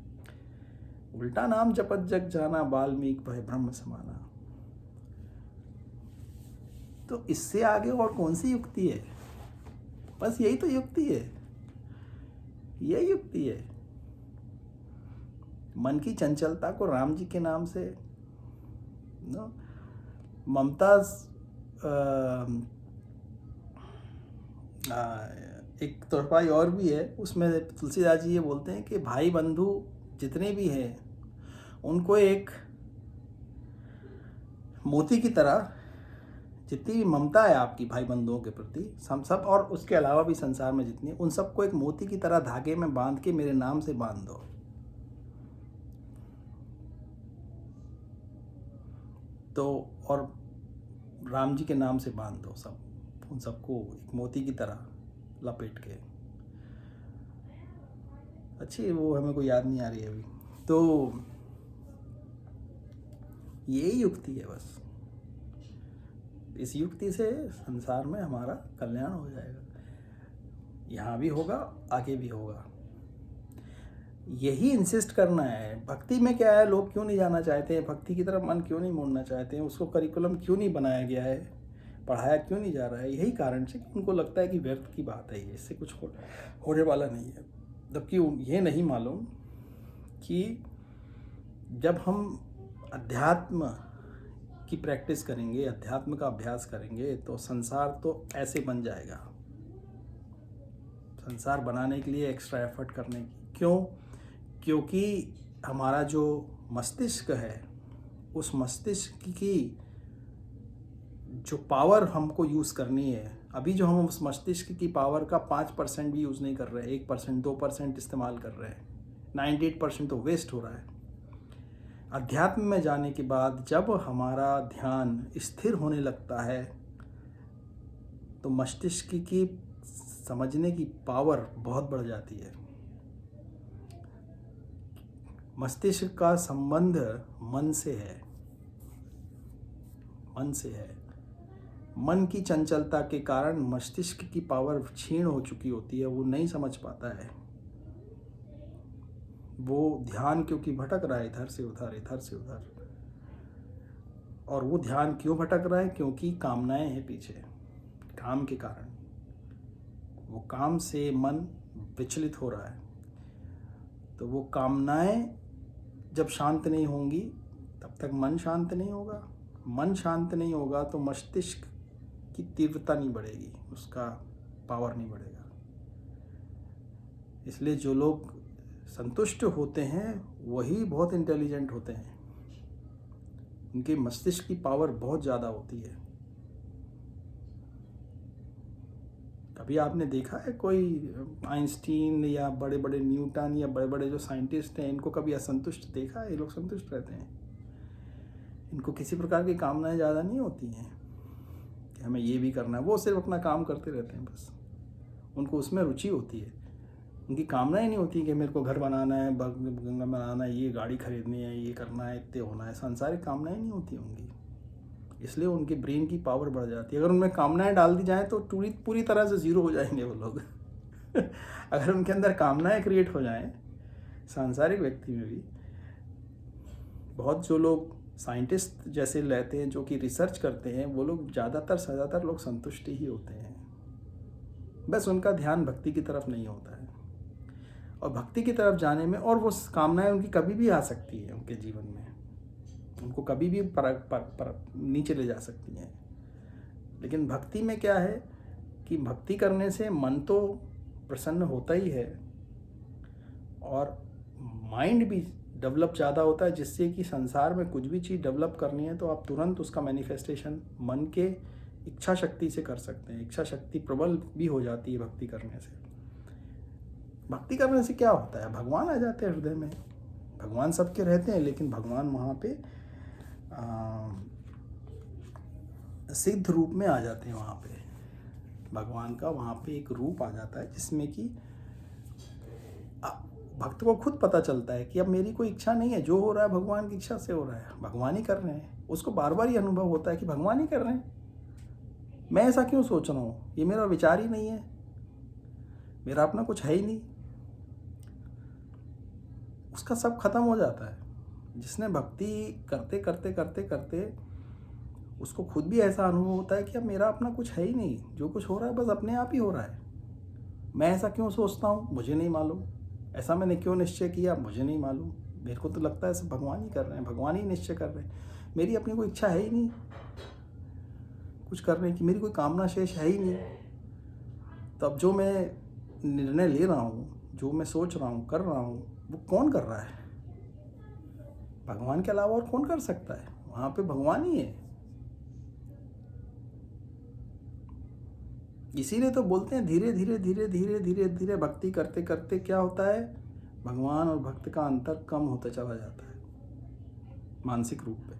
उल्टा नाम जपत जग जाना, वाल्मीकि भय ब्रह्म समाना। तो इससे आगे और कौन सी युक्ति है? बस यही तो युक्ति है, यही युक्ति है। मन की चंचलता को राम जी के नाम से ममता। एक तोड़पाई और भी है, उसमें तुलसीदास जी ये बोलते हैं कि भाई बंधु जितने भी हैं उनको एक मोती की तरह, जितनी भी ममता है आपकी भाई बंधुओं के प्रति, हम सब और उसके अलावा भी संसार में जितनी, उन सबको एक मोती की तरह धागे में बांध के मेरे नाम से बांध दो। तो और राम जी के नाम से बांध दो सब, उन सबको एक मोती की तरह लपेट के। अच्छी वो हमें कोई याद नहीं आ रही है अभी। तो यही युक्ति है बस, इस युक्ति से संसार में हमारा कल्याण हो जाएगा, यहाँ भी होगा आगे भी होगा। यही इंसिस्ट करना है। भक्ति में क्या है, लोग क्यों नहीं जाना चाहते हैं, भक्ति की तरफ मन क्यों नहीं मोड़ना चाहते हैं, उसको करिकुलम क्यों नहीं बनाया गया है, पढ़ाया क्यों नहीं जा रहा है? यही कारण से कि उनको लगता है कि व्यर्थ की बात है, ये इससे कुछ होने वाला नहीं है। जबकि ये नहीं मालूम कि जब हम अध्यात्म की प्रैक्टिस करेंगे, अध्यात्म का अभ्यास करेंगे, तो संसार तो ऐसे बन जाएगा। संसार बनाने के लिए एक्स्ट्रा एफर्ट करने की क्यों? क्योंकि हमारा जो मस्तिष्क है, उस मस्तिष्क की जो पावर हमको यूज़ करनी है, अभी जो हम उस मस्तिष्क की पावर का 5% भी यूज़ नहीं कर रहे हैं, 1%, 2% इस्तेमाल कर रहे हैं, 98% तो वेस्ट हो रहा है। अध्यात्म में जाने के बाद जब हमारा ध्यान स्थिर होने लगता है, तो मस्तिष्क की समझने की पावर बहुत बढ़ जाती है। मस्तिष्क का संबंध मन से है, मन से है। मन की चंचलता के कारण मस्तिष्क की पावर क्षीण हो चुकी होती है, वो नहीं समझ पाता है। वो ध्यान क्योंकि भटक रहा है इधर से उधर, इधर से उधर। और वो ध्यान क्यों भटक रहा है? क्योंकि कामनाएं हैं पीछे, काम के कारण। वो काम से मन विचलित हो रहा है। तो वो कामनाएं जब शांत नहीं होंगी तब तक मन शांत नहीं होगा। मन शांत नहीं होगा तो मस्तिष्क की तीव्रता नहीं बढ़ेगी, उसका पावर नहीं बढ़ेगा। इसलिए जो लोग संतुष्ट होते हैं वही बहुत इंटेलिजेंट होते हैं। उनके मस्तिष्क की पावर बहुत ज़्यादा होती है। कभी आपने देखा है कोई आइंस्टीन या बड़े बड़े न्यूटन या बड़े बड़े जो साइंटिस्ट हैं, इनको कभी असंतुष्ट देखा है? ये लोग संतुष्ट रहते हैं। इनको किसी प्रकार की कामनाएं ज़्यादा नहीं होती हैं कि हमें ये भी करना है। वो सिर्फ अपना काम करते रहते हैं बस। उनको उसमें रुचि होती है। उनकी कामनाएं नहीं होती कि मेरे को घर बनाना है, गंगा बनाना है, ये गाड़ी खरीदनी है, ये करना है, इतने होना है। सांसारिक कामनाएं नहीं होती उनकी, इसलिए उनके ब्रेन की पावर बढ़ जाती है। अगर उनमें कामनाएं डाल दी जाएँ तो पूरी तरह से ज़ीरो हो जाएंगे वो लोग। अगर उनके अंदर कामनाएं क्रिएट हो जाएं, सांसारिक व्यक्ति में भी बहुत जो लोग साइंटिस्ट जैसे रहते हैं, जो कि रिसर्च करते हैं, वो लोग ज़्यादातर लोग संतुष्ट ही होते हैं। बस उनका ध्यान भक्ति की तरफ नहीं होता है। और भक्ति की तरफ जाने में, और वो कामनाएं उनकी कभी भी आ सकती है उनके जीवन में, उनको कभी भी नीचे ले जा सकती हैं। लेकिन भक्ति में क्या है कि भक्ति करने से मन तो प्रसन्न होता ही है और माइंड भी डेवलप ज़्यादा होता है, जिससे कि संसार में कुछ भी चीज़ डेवलप करनी है तो आप तुरंत उसका मैनिफेस्टेशन मन के इच्छा शक्ति से कर सकते हैं। इच्छा शक्ति प्रबल भी हो जाती है भक्ति करने से। भक्ति करने से क्या होता है? भगवान आ जाते हैं हृदय में। भगवान सबके रहते हैं, लेकिन भगवान वहाँ पे सिद्ध रूप में आ जाते हैं। वहाँ पे भगवान का वहाँ पे एक रूप आ जाता है जिसमें कि भक्त को खुद पता चलता है कि अब मेरी कोई इच्छा नहीं है, जो हो रहा है भगवान की इच्छा से हो रहा है, भगवान ही कर रहे हैं। उसको बार बार ये अनुभव होता है कि भगवान ही कर रहे हैं, मैं ऐसा क्यों सोच रहा हूँ, ये मेरा विचार ही नहीं है, मेरा अपना कुछ है ही नहीं। उसका सब खत्म हो जाता है। जिसने भक्ति करते करते करते करते उसको खुद भी ऐसा अनुभव होता है कि अब मेरा अपना कुछ है ही नहीं, जो कुछ हो रहा है बस अपने आप ही हो रहा है। मैं ऐसा क्यों सोचता हूँ, मुझे नहीं मालूम। ऐसा मैंने क्यों निश्चय किया, मुझे नहीं मालूम। मेरे को तो लगता है सब भगवान ही कर रहे हैं, भगवान ही निश्चय कर रहे हैं। मेरी अपनी कोई इच्छा है ही नहीं कुछ करने की, मेरी कोई कामना शेष है ही नहीं। तो अब जो मैं निर्णय ले रहा हूँ, जो मैं सोच रहा हूँ, कर रहा हूँ, वो कौन कर रहा है? भगवान के अलावा और कौन कर सकता है? वहाँ पे भगवान ही है। इसीलिए तो बोलते हैं धीरे धीरे धीरे धीरे धीरे धीरे भक्ति करते करते क्या होता है, भगवान और भक्त का अंतर कम होता चला जाता है मानसिक रूप पे।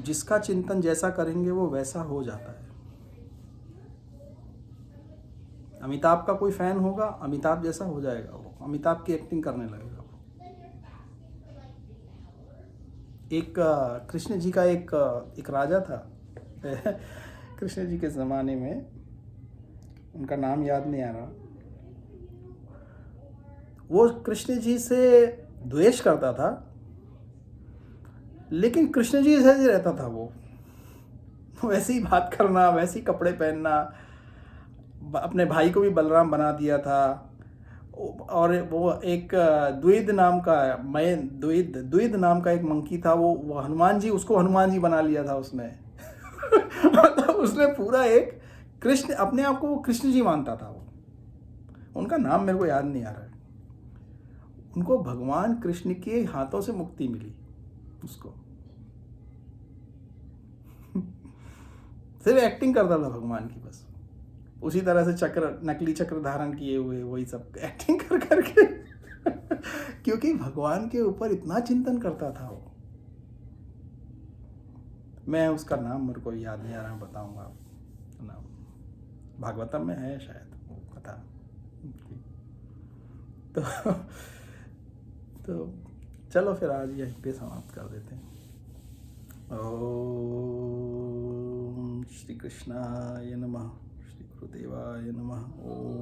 जिसका चिंतन जैसा करेंगे वो वैसा हो जाता है। अमिताभ का कोई फैन होगा, अमिताभ जैसा हो जाएगा वो, अमिताभ की एक्टिंग करने लगेगा वो। एक कृष्ण जी का एक राजा था। कृष्ण जी के ज़माने में, उनका नाम याद नहीं आ रहा, वो कृष्ण जी से द्वेष करता था, लेकिन कृष्ण जी से ही रहता था। वो वैसे ही बात करना, वैसे ही कपड़े पहनना, अपने भाई को भी बलराम बना दिया था। और वो एक द्विद नाम का एक मंकी था, वो हनुमान जी, उसको हनुमान जी बना लिया था उसने। मतलब उसने पूरा एक कृष्ण, अपने आप को वो कृष्ण जी मानता था। वो, उनका नाम मेरे को याद नहीं आ रहा है। उनको भगवान कृष्ण के हाथों से मुक्ति मिली उसको। सिर्फ एक्टिंग करता था भगवान की बस। उसी तरह से नकली चक्र धारण किए हुए, वही सब एक्टिंग कर करके क्योंकि भगवान के ऊपर इतना चिंतन करता था वो। मैं उसका नाम मेरे को याद नहीं आ रहा, बताऊंगा नाम, भागवतम में है शायद वो कथा। तो तो चलो फिर आज यहीं पे समाप्त कर देते हैं। ओम श्री कृष्णाय नमः, श्री गुरुदेवाय नमः। ओम